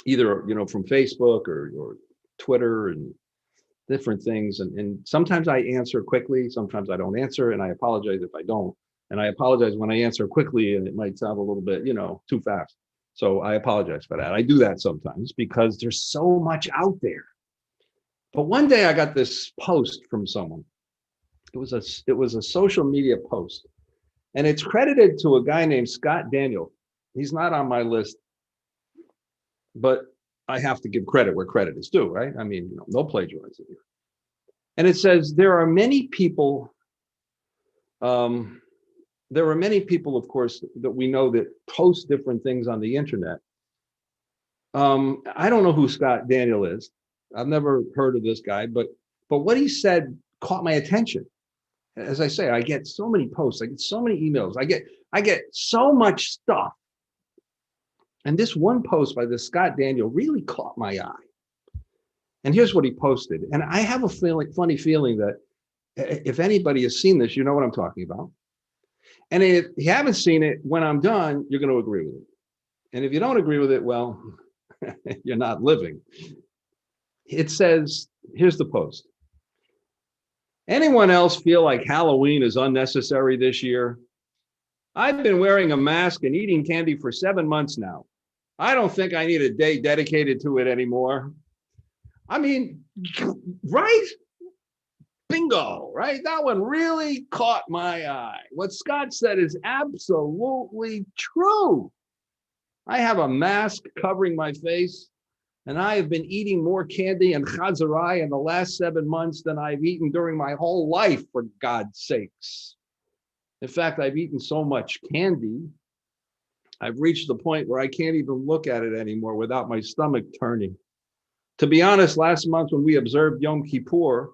either, you know, from Facebook or Twitter and different things. And sometimes I answer quickly, sometimes I don't answer, and I apologize if I don't. And I apologize when I answer quickly and it might sound a little bit, you know, too fast. So I apologize for that. I do that sometimes because there's so much out there. But one day I got this post from someone. It was a social media post, and it's credited to a guy named Scott Daniel. He's not on my list, but I have to give credit where credit is due, right? I mean, you know, no plagiarism here. And it says, there are many people, of course, that we know that post different things on the internet. I don't know who Scott Daniel is. I've never heard of this guy, but what he said caught my attention. As I say, I get so many posts, I get so many emails, I get so much stuff. And this one post by this Scott Daniel really caught my eye. And here's what he posted. And I have a funny feeling that if anybody has seen this, you know what I'm talking about. And if you haven't seen it, when I'm done, you're going to agree with it. And if you don't agree with it, well, you're not living. It says, here's the post. Anyone else feel like Halloween is unnecessary this year? I've been wearing a mask and eating candy for 7 months now. I don't think I need a day dedicated to it anymore. I mean, right? Bingo, right? That one really caught my eye. What Scott said is absolutely true. I have a mask covering my face, and I have been eating more candy and chazarai in the last 7 months than I've eaten during my whole life, for God's sakes. In fact, I've eaten so much candy, I've reached the point where I can't even look at it anymore without my stomach turning. To be honest, last month when we observed Yom Kippur,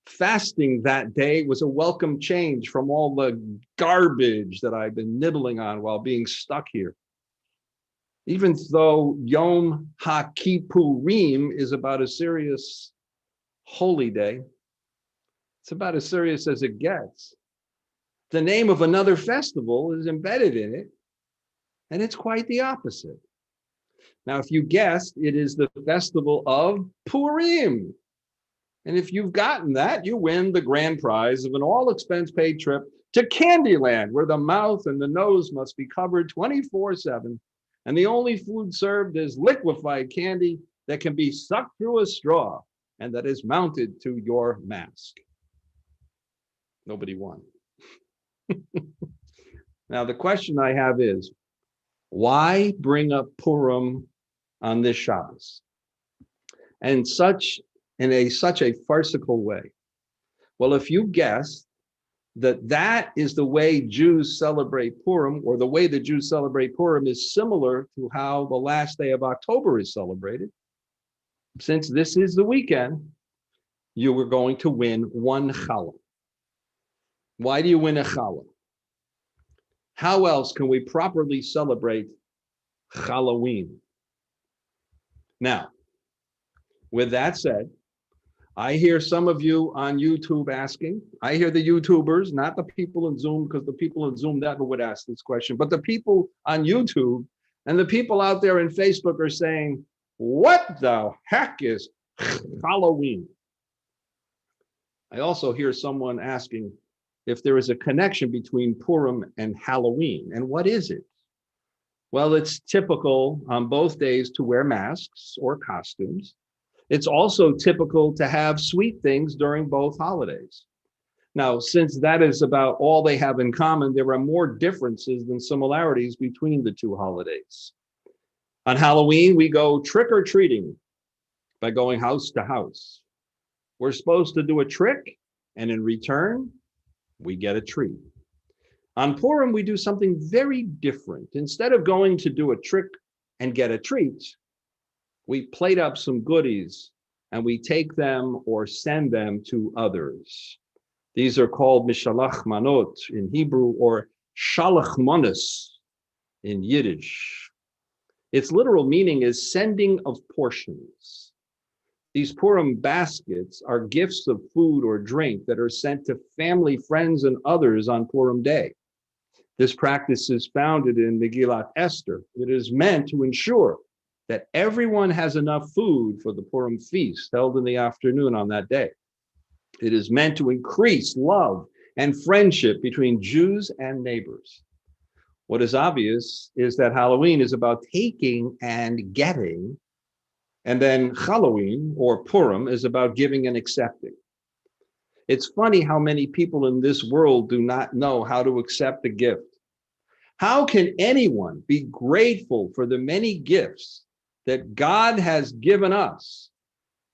fasting that day was a welcome change from all the garbage that I've been nibbling on while being stuck here. Even though Yom HaKippurim is about as serious holy day, it's about as serious as it gets. The name of another festival is embedded in it, and it's quite the opposite. Now, if you guessed, it is the festival of Purim. And if you've gotten that, you win the grand prize of an all-expense-paid trip to Candyland, where the mouth and the nose must be covered 24/7, and the only food served is liquefied candy that can be sucked through a straw and that is mounted to your mask. Nobody won. Now, the question I have is, why bring up Purim on this Shabbos? And such a farcical way. Well, if you guessed that is the way Jews celebrate Purim, or the way the Jews celebrate Purim is similar to how the last day of October is celebrated, since this is the weekend, you were going to win one challah. Why do you win a challah? How else can we properly celebrate Halloween? Now, with that said, I hear some of you on YouTube asking, I hear the YouTubers, not the people in Zoom, because the people in Zoom never would ask this question, but the people on YouTube and the people out there in Facebook are saying, what the heck is Halloween? I also hear someone asking if there is a connection between Purim and Halloween, and what is it? Well, it's typical on both days to wear masks or costumes. It's also typical to have sweet things during both holidays. Now, since that is about all they have in common, there are more differences than similarities between the two holidays. On Halloween, we go trick-or-treating by going house to house. We're supposed to do a trick, and in return, we get a treat. On Purim, we do something very different. Instead of going to do a trick and get a treat, we plate up some goodies and we take them or send them to others. These are called mishalach manot in Hebrew, or shalach manos in Yiddish. Its literal meaning is sending of portions. These Purim baskets are gifts of food or drink that are sent to family, friends, and others on Purim day. This practice is founded in Megillat Esther. It is meant to ensure that everyone has enough food for the Purim feast held in the afternoon on that day. It is meant to increase love and friendship between Jews and neighbors. What is obvious is that Halloween is about taking and getting, and then Halloween, or Purim, is about giving and accepting. It's funny how many people in this world do not know how to accept a gift. How can anyone be grateful for the many gifts that God has given us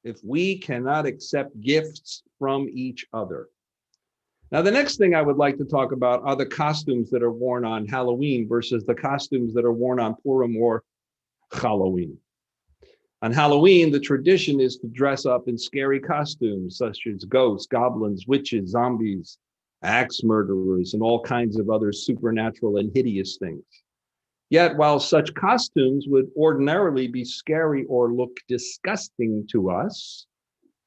if we cannot accept gifts from each other. Now, the next thing I would like to talk about are the costumes that are worn on Halloween versus the costumes that are worn on Purim or Halloween. On Halloween, the tradition is to dress up in scary costumes such as ghosts, goblins, witches, zombies, axe murderers, and all kinds of other supernatural and hideous things. Yet, while such costumes would ordinarily be scary or look disgusting to us,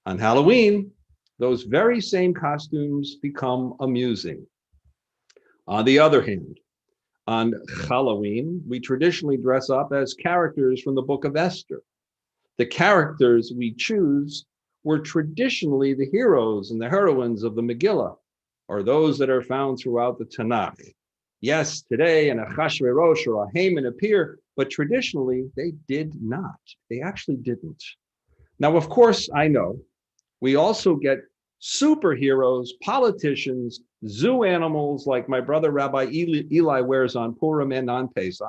on Halloween, those very same costumes become amusing. On the other hand, on Halloween, we traditionally dress up as characters from the book of Esther. The characters we choose were traditionally the heroes and the heroines of the Megillah, or those that are found throughout the Tanakh. Yes, today an Achashverosh or a Haman appear, but traditionally they did not. They actually didn't. Now, of course, I know we also get superheroes, politicians, zoo animals like my brother Rabbi Eli wears on Purim and on Pesach,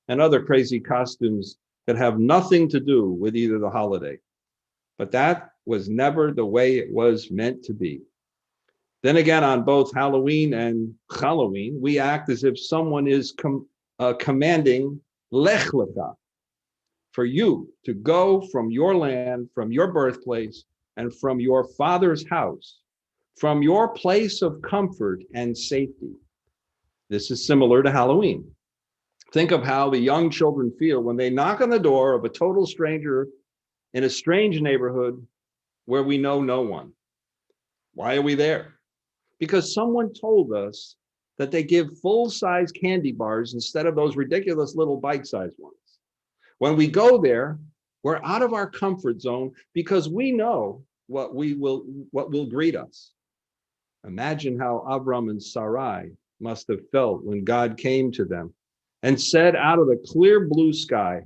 and other crazy costumes that have nothing to do with either the holiday. But that was never the way it was meant to be. Then again, on both Halloween and Halloween, we act as if someone is commanding Lech Lecha, for you to go from your land, from your birthplace, and from your father's house, from your place of comfort and safety. This is similar to Halloween. Think of how the young children feel when they knock on the door of a total stranger in a strange neighborhood where we know no one. Why are we there? Because someone told us that they give full-size candy bars instead of those ridiculous little bite-sized ones. When we go there, we're out of our comfort zone because we know what will greet us. Imagine how Abram and Sarai must have felt when God came to them and said out of the clear blue sky,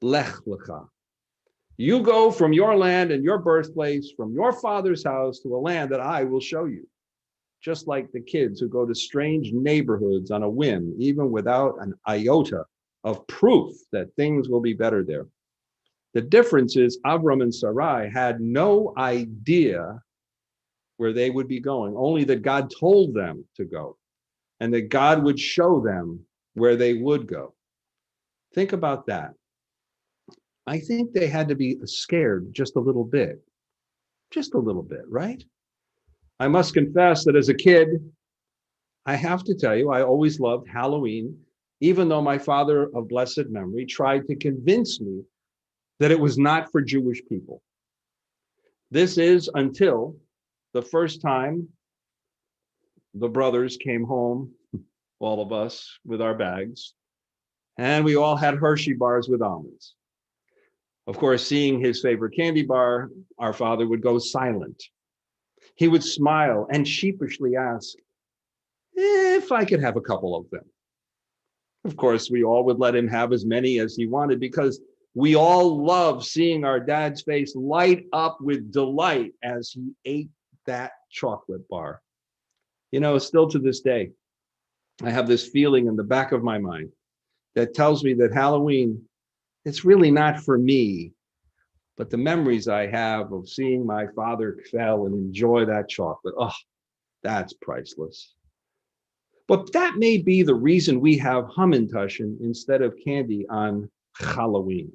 Lech Lecha. You go from your land and your birthplace, from your father's house to a land that I will show you. Just like the kids who go to strange neighborhoods on a whim, even without an iota of proof that things will be better there. The difference is Abram and Sarai had no idea where they would be going, only that God told them to go and that God would show them where they would go. Think about that. I think they had to be scared just a little bit, right? I must confess that as a kid, I have to tell you, I always loved Halloween, even though my father of blessed memory tried to convince me that it was not for Jewish people. This is until the first time the brothers came home, all of us with our bags, and we all had Hershey bars with almonds. Of course, seeing his favorite candy bar, our father would go silent. He would smile and sheepishly ask if I could have a couple of them. Of course, we all would let him have as many as he wanted because we all love seeing our dad's face light up with delight as he ate that chocolate bar. You know, still to this day, I have this feeling in the back of my mind that tells me that Halloween, it's really not for me, but the memories I have of seeing my father fell and enjoy that chocolate, oh, that's priceless. But that may be the reason we have Hamantaschen instead of candy on Halloween.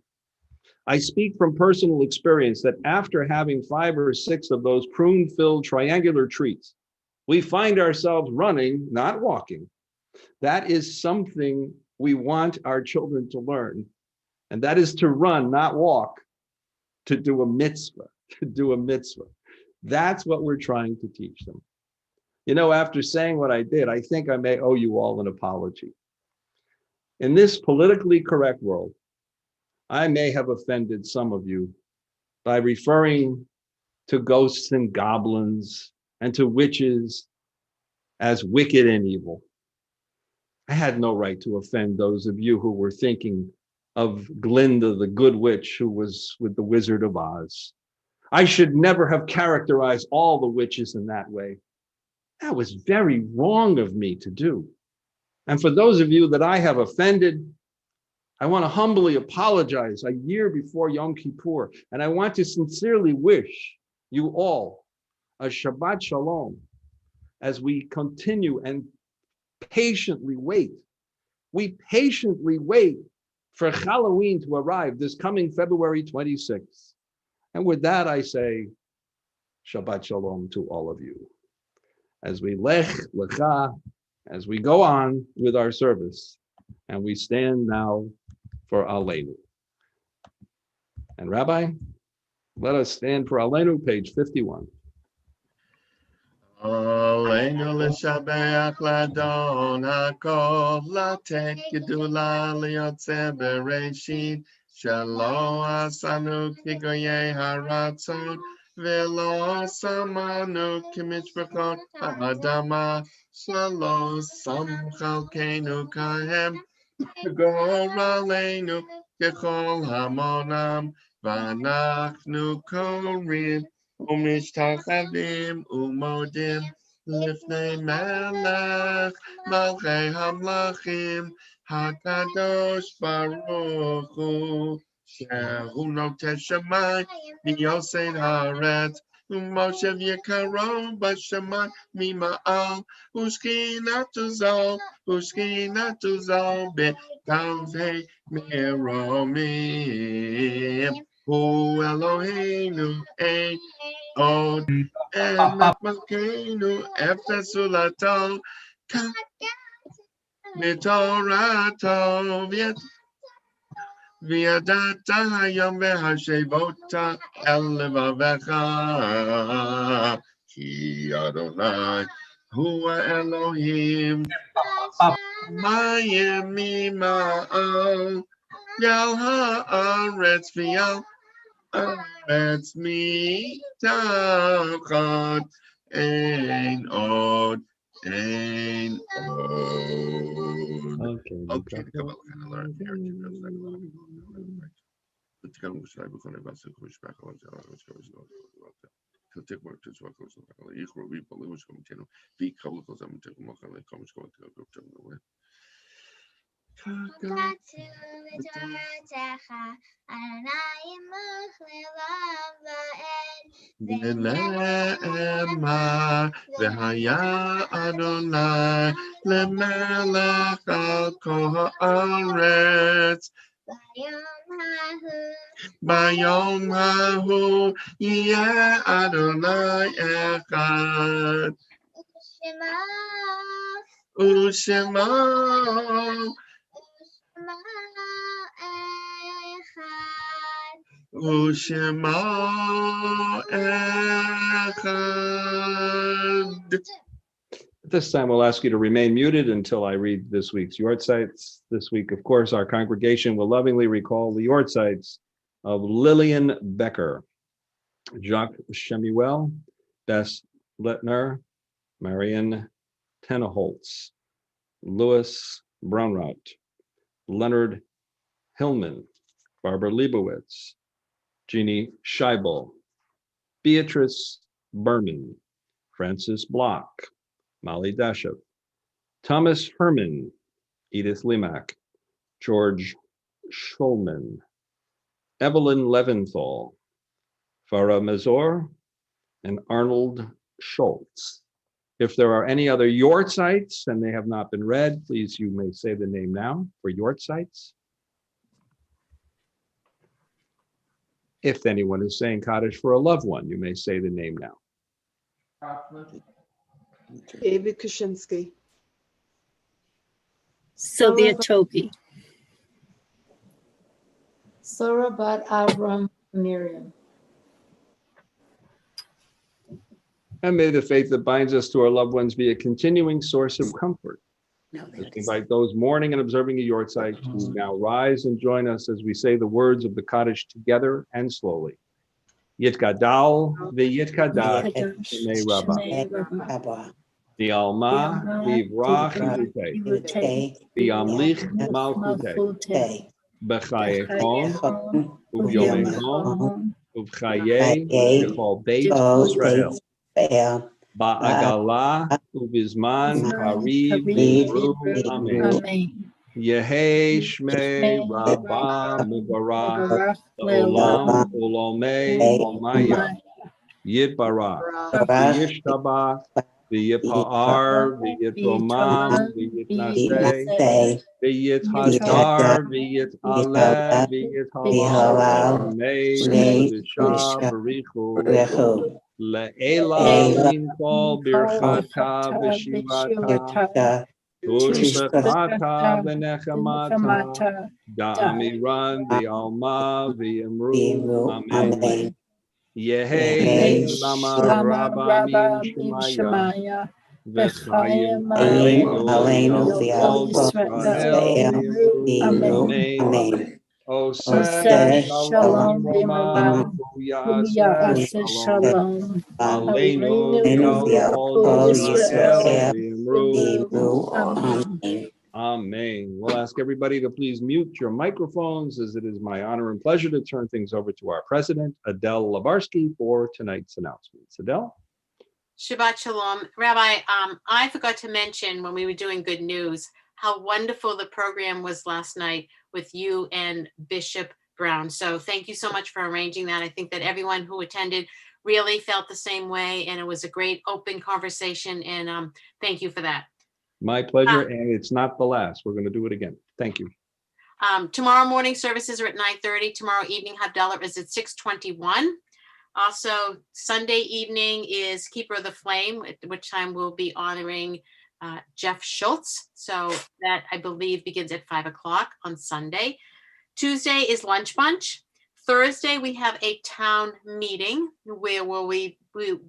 I speak from personal experience that after having 5 or 6 of those prune-filled triangular treats, we find ourselves running, not walking. That is something we want our children to learn. And that is to run, not walk, to do a mitzvah, That's what we're trying to teach them. You know, after saying what I did, I think I may owe you all an apology. In this politically correct world, I may have offended some of you by referring to ghosts and goblins and to witches as wicked and evil. I had no right to offend those of you who were thinking of Glinda, the good witch who was with the Wizard of Oz. I should never have characterized all the witches in that way. That was very wrong of me to do. And for those of you that I have offended, I want to humbly apologize a year before Yom Kippur. And I want to sincerely wish you all a Shabbat Shalom, as we continue and patiently wait. We patiently wait for Halloween to arrive this coming February 26th. And with that, I say Shabbat Shalom to all of you. As we lech, lecha, as we go on with our service, and we stand now for Aleinu. And Rabbi, let us stand for Aleinu, page 51. Aleinu l'shabeach l'adon hakol, latek gedula liyotzeh bereshit, shelo asanu kigoyei haratzon, velo samanu kimishpachot ha'adama, shelo samchalkeinu kahem, gor aleinu kechol hamonam, v'anachnu korim ומשתחווים ומודים לפני מלך מלכי המלכים הקדוש ברוך הוא שהוא נוטה שמיים מיוסד הארץ ומושב יקרו בשמיים ממעל ושכינתו זו בקווי מרומים הוא אלוהינו אין עוד אמת מלכנו אפס זולתו מתורתו וידעת היום והשבות אל לבביך כי אדוני הוא האלוהים מים ממעל יל הארץ ויל הארץ מתחת אין עוד Okay, ונאמר והיה אדוני למלך על כל הארץ ביום ההוא יהיה אדוני אחד ושמו ושמו אחד. At this time, we'll ask you to remain muted until I read this week's yortzites. This week, of course, our congregation will lovingly recall the yortzites of Lillian Becker, Jacques Shemuel, Bess Lettner, Marion Tenneholtz, Louis Brownrout, Leonard Hillman, Barbara Leibowitz, Jeannie Scheibel, Beatrice Berman, Francis Block, Molly Dashev, Thomas Herman, Edith Limack, George Schulman, Evelyn Leventhal, Farah Mazur, and Arnold Schultz. If there are any other yortzites and they have not been read, please, you may say the name now for yortzites. If anyone is saying Kaddish for a loved one, you may say the name now. David Kuczynski. Sylvia Topi. Sarah Bat Avram Miriam. And may the faith that binds us to our loved ones be a continuing source of comfort. Let's invite those mourning and observing a yortzeit to now rise and join us as we say the words of the Kaddish together and slowly. Yitgadal v'yitkadal Shemei Rabbah. V'alma v'vrach v'yutei. V'amlich malchutei. B'chayechon u'v'yomechon u'v'chayei v'chol beit Yisrael. Ba'agala u'bizman hariv v'ru amen. Yehei Shmei Rabbah Mubarak Olam Olamei Olmaya Yitbarach, Barach, V'yishtabach, V'yipa'ar, V'yitromam, V'yitnaseh, V'yithadar, V'yitaleh, V'yithalal, V'mei, V'yishah, V'richu, Le'ela min kol birchata v'shivata, tushbechata v'nechamata, da'amiran v'alma v'yamru, amen. Yehi lama rabba min shemaya, v'chayim aleinu v'al Yisrael v'yamru, amen. Oseh shalom v'imam, v'yaseh shalom aleinu v'al kol Yisrael v'yamru, amen. Amen. We'll ask everybody to please mute your microphones, as it is my honor and pleasure to turn things over to our president, Adele Labarsky, for tonight's announcements. Adele? Shabbat Shalom. Rabbi, I forgot to mention when we were doing good news, how wonderful the program was last night with you and Bishop Brown. So thank you so much for arranging that. I think that everyone who attended really felt the same way, and it was a great open conversation, and thank you for that. My pleasure, and it's not the last. We're going to do it again. Thank you. Tomorrow morning services are at 9:30. Tomorrow evening Havdalah is at 6:21. Also, Sunday evening is Keeper of the Flame, at which time we'll be honoring Jeff Schultz. So that, I believe, begins at 5 o'clock on Sunday. Tuesday is Lunch Bunch. Thursday, we have a town meeting where we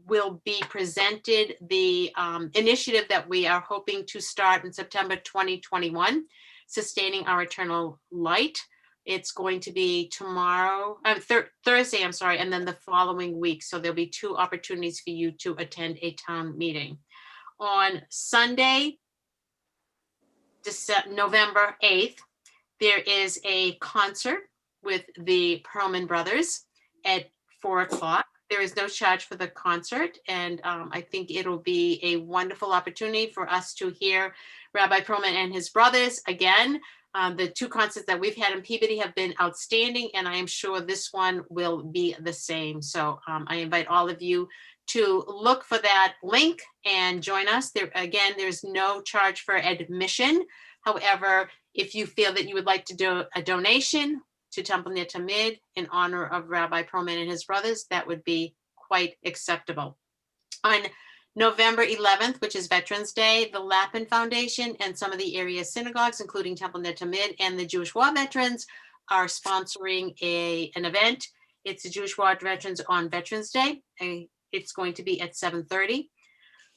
will be presented the initiative that we are hoping to start in September 2021, Sustaining Our Eternal Light. It's going to be tomorrow, Thursday, I'm sorry, and then the following week. So there'll be 2 opportunities for you to attend a town meeting. On Sunday, November 8th, there is a concert with the Perlman Brothers at 4 o'clock. There is no charge for the concert, and I think it'll be a wonderful opportunity for us to hear Rabbi Perlman and his brothers again. The 2 concerts that we've had in Peabody have been outstanding, and I am sure this one will be the same. So I invite all of you to look for that link and join us. There's no charge for admission. However, if you feel that you would like to do a donation to Temple Ner Tamid in honor of Rabbi Perlman and his brothers, that would be quite acceptable. On November 11th, which is Veterans Day, the Lapin Foundation and some of the area synagogues, including Temple Ner Tamid and the Jewish War Veterans, are sponsoring an event. It's the Jewish War Veterans on Veterans Day. It's going to be at 7:30.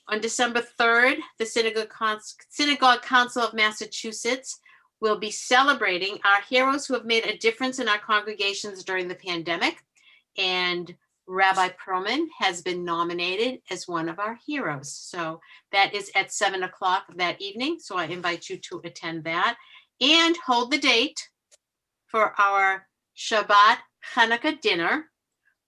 On December 3rd, the Synagogue Council of Massachusetts will be celebrating our heroes who have made a difference in our congregations during the pandemic. And Rabbi Perlman has been nominated as one of our heroes. So that is at 7 o'clock that evening. So I invite you to attend that and hold the date for our Shabbat Hanukkah dinner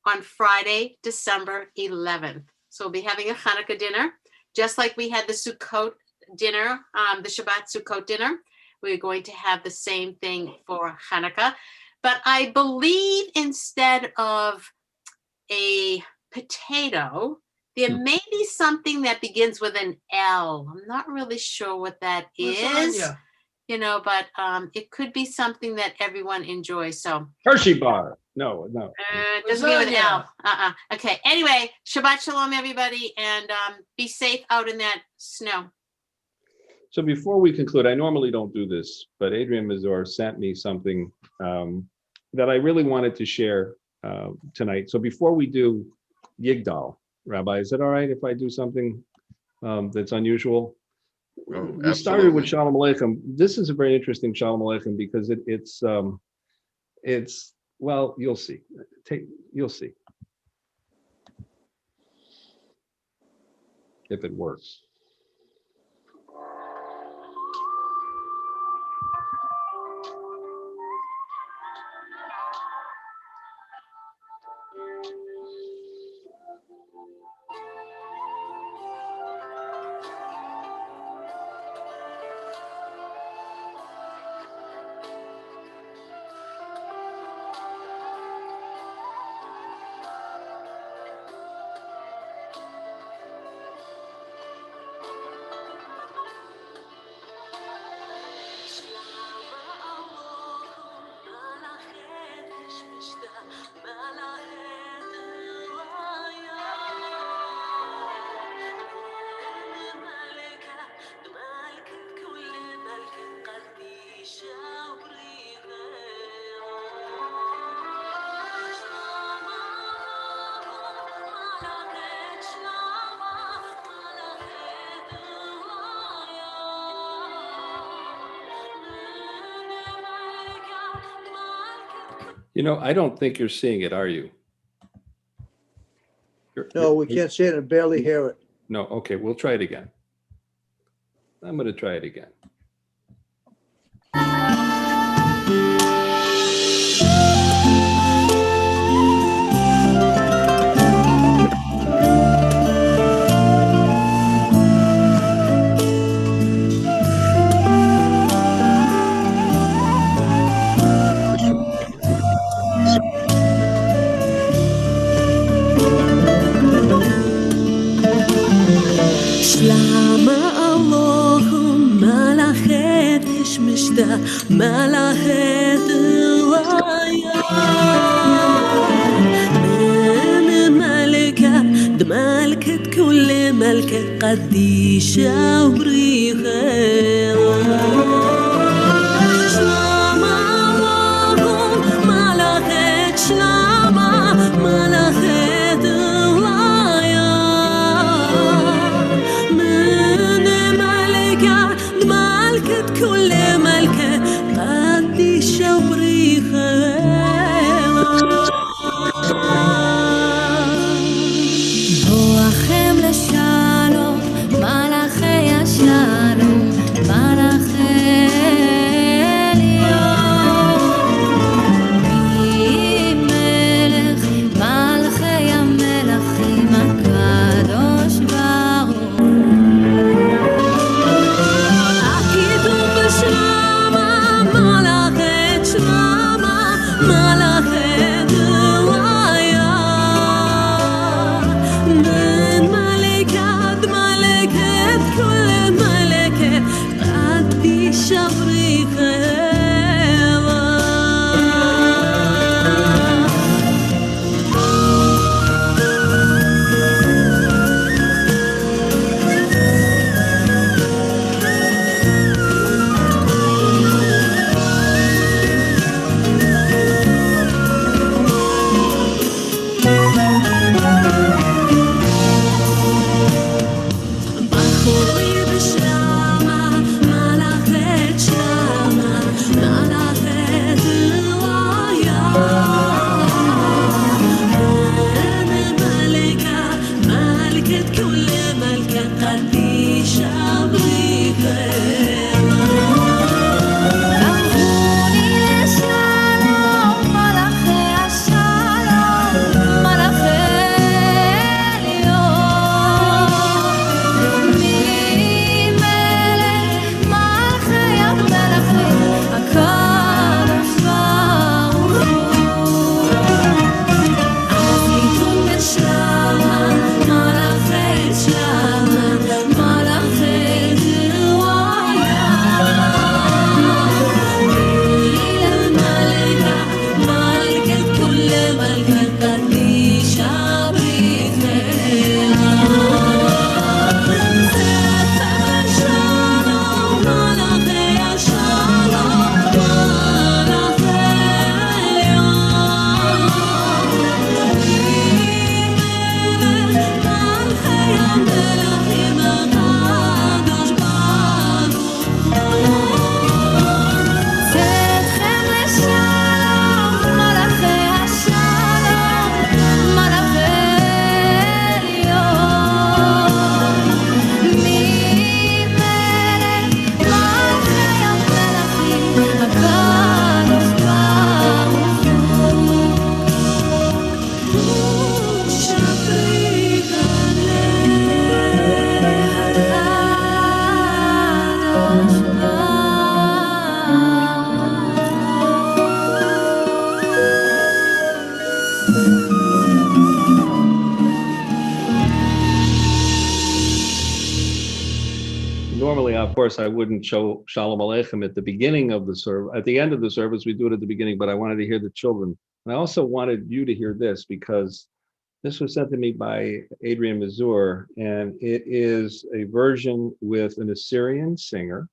on Friday, December 11th. So we'll be having a Hanukkah dinner, just like we had the Sukkot dinner, the Shabbat Sukkot dinner. We're going to have the same thing for Hanukkah. But I believe instead of a potato, there may be something that begins with an L. I'm not really sure what that is, Lasagna. But it could be something that everyone enjoys. So Hershey bar. No. it doesn't begin with an L. Okay. Anyway, Shabbat Shalom, everybody, and be safe out in that snow. So before we conclude, I normally don't do this, but Adrian Mazur sent me something that I really wanted to share tonight. So before we do Yigdal, Rabbi, is it all right if I do something that's unusual? We started with Shalom Aleichem. This is a very interesting Shalom Aleichem because it's well, you'll see. You'll see if it works. You know, I don't think you're seeing it, are you? No, we can't see it and barely hear it. No, okay, we'll try it again. I'm going to try it again. Shlama Allahum malachet ishmishta malachet waya من ملكة دمالكت كل ملكة قديشة وبريخة Shlama Allahum malachet shlama malachet waya كل ملكة قدي شبري בואכם לשלום, מלאכי השלום, מלאכי עליון. מי מלך, מלכי המלכים, הקדוש ברוך Shlama, malachet shlama, malachet waya. من ملكات ملكت كل ملكة قدي شبري Normally, of course, I wouldn't show Shalom Aleichem at the beginning of the service. At the end of the service, we do it at the beginning, but I wanted to hear the children. And I also wanted you to hear this because this was sent to me by Adrian Mazur, and it is a version with an Assyrian singer,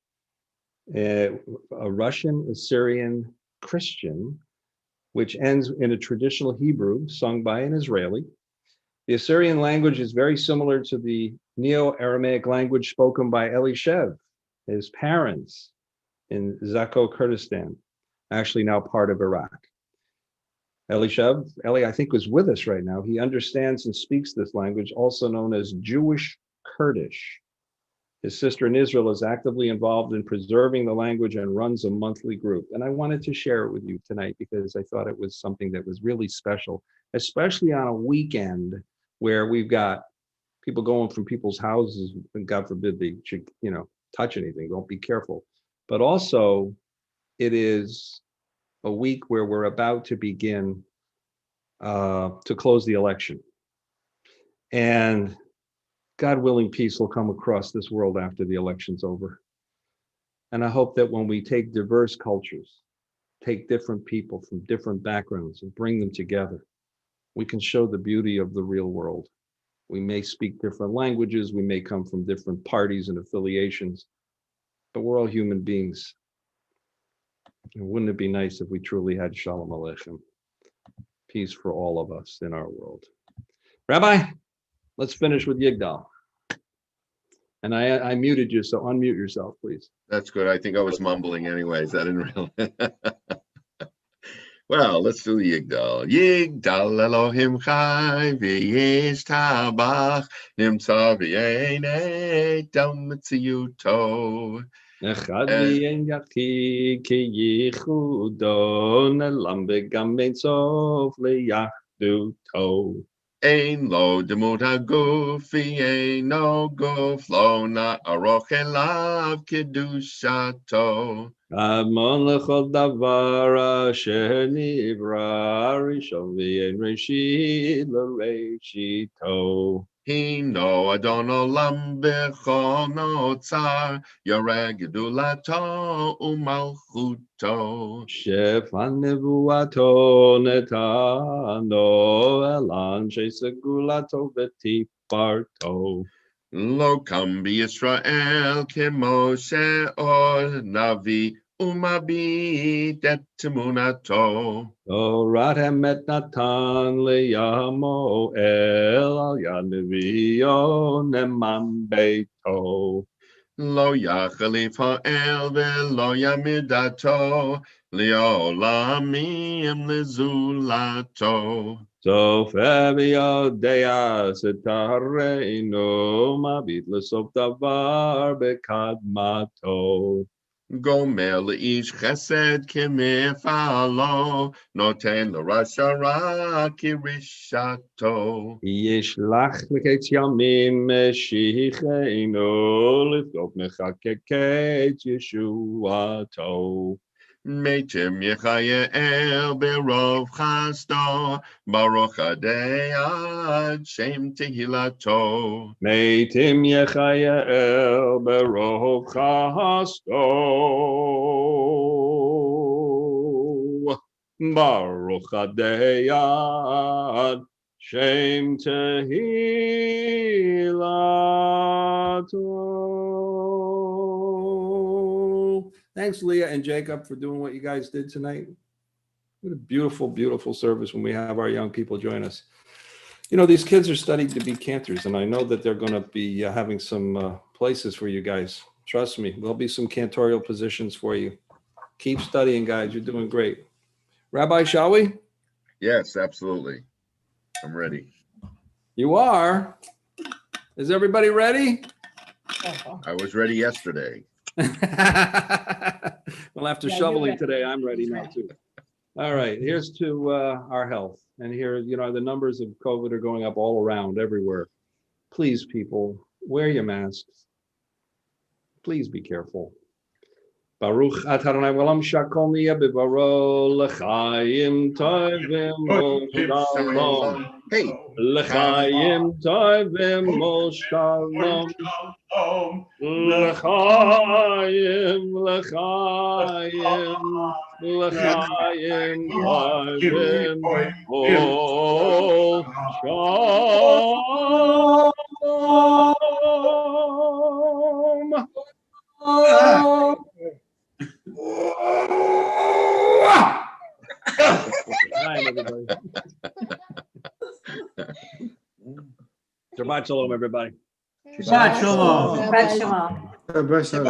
a Russian Assyrian Christian, which ends in a traditional Hebrew sung by an Israeli. The Assyrian language is very similar to the Neo-Aramaic language spoken by Elishev, his parents in Zakho, Kurdistan, actually now part of Iraq. Eli, I think, is with us right now. He understands and speaks this language, also known as Jewish Kurdish. His sister in Israel is actively involved in preserving the language and runs a monthly group. And I wanted to share it with you tonight because I thought it was something that was really special, especially on a weekend where we've got people going from people's houses, and God forbid they should, touch anything. Don't be careful. But also, it is a week where we're about to begin to close the election. And God willing, peace will come across this world after the election's over. And I hope that when we take diverse cultures, take different people from different backgrounds and bring them together, we can show the beauty of the real world. We may speak different languages, we may come from different parties and affiliations, but we're all human beings. And wouldn't it be nice if we truly had Shalom Aleichem, peace for all of us in our world? Rabbi, let's finish with Yigdal. And I muted you, so unmute yourself, please. That's good. I think I was mumbling anyways. I didn't realize. Well, let's do the Yigdal. Yigdal Elohim Chai v'yishtabach nimtza v'yenei dam mitziyuto. Echad v'yen yachid ki yichudo nelam v'gam ein sof leyachduto. Ein lo demut haguf v'eino guf lo na'aroch elav kedushato. Amon lechol davar asher nivra rishon v'yen reshit l'reshito. Hino Adon Olam b'chol notzar yoreh gedulato u'malchuto. Shefan nevuato netano elan shesegulato v'tiparto. Lo kam b'Yisrael k'Moshe or Navi umabit et temunato. Torat emet natan leyamo el al yad neviyo neman beito. Lo yachalif ha'el ve'lo yamidato li'olamim lezulato. Sof eviodea setareinu mabit lesof davar bekadmato. Gomer le'ish chesed k'mefalo noten l'rasha ra kirishato. Yishlach leketz yamim meshicheinu lifdok mechakeket Yeshuato. Meitim Yechayael berov chasto baruch adei ad shem tehilato. Meitim Yechayael berov chasto baruch adei ad shem tehilato. Thanks, Leah and Jacob, for doing what you guys did tonight. What a beautiful, beautiful service when we have our young people join us. These kids are studying to be cantors, and I know that they're going to be having some places for you guys. Trust me, there'll be some cantorial positions for you. Keep studying, guys. You're doing great. Rabbi, shall we? Yes, absolutely. I'm ready. You are? Is everybody ready? I was ready yesterday. Well, after shoveling today, I'm ready now too. All right, here's to our health. And here, the numbers of COVID are going up all around, everywhere. Please, people, wear your masks. Please be careful. Baruch atah Adonai v'olam shakol niyeh b'varo l'chaim tovim u'shalom. Hey. L'chaim tovim u'shalom. L'chaim, l'chaim, l'chaim tovim u'shalom. Hi, everybody. Shabbat shalom, everybody. Shabbat shalom. Shabbat shalom. Shabbat shalom.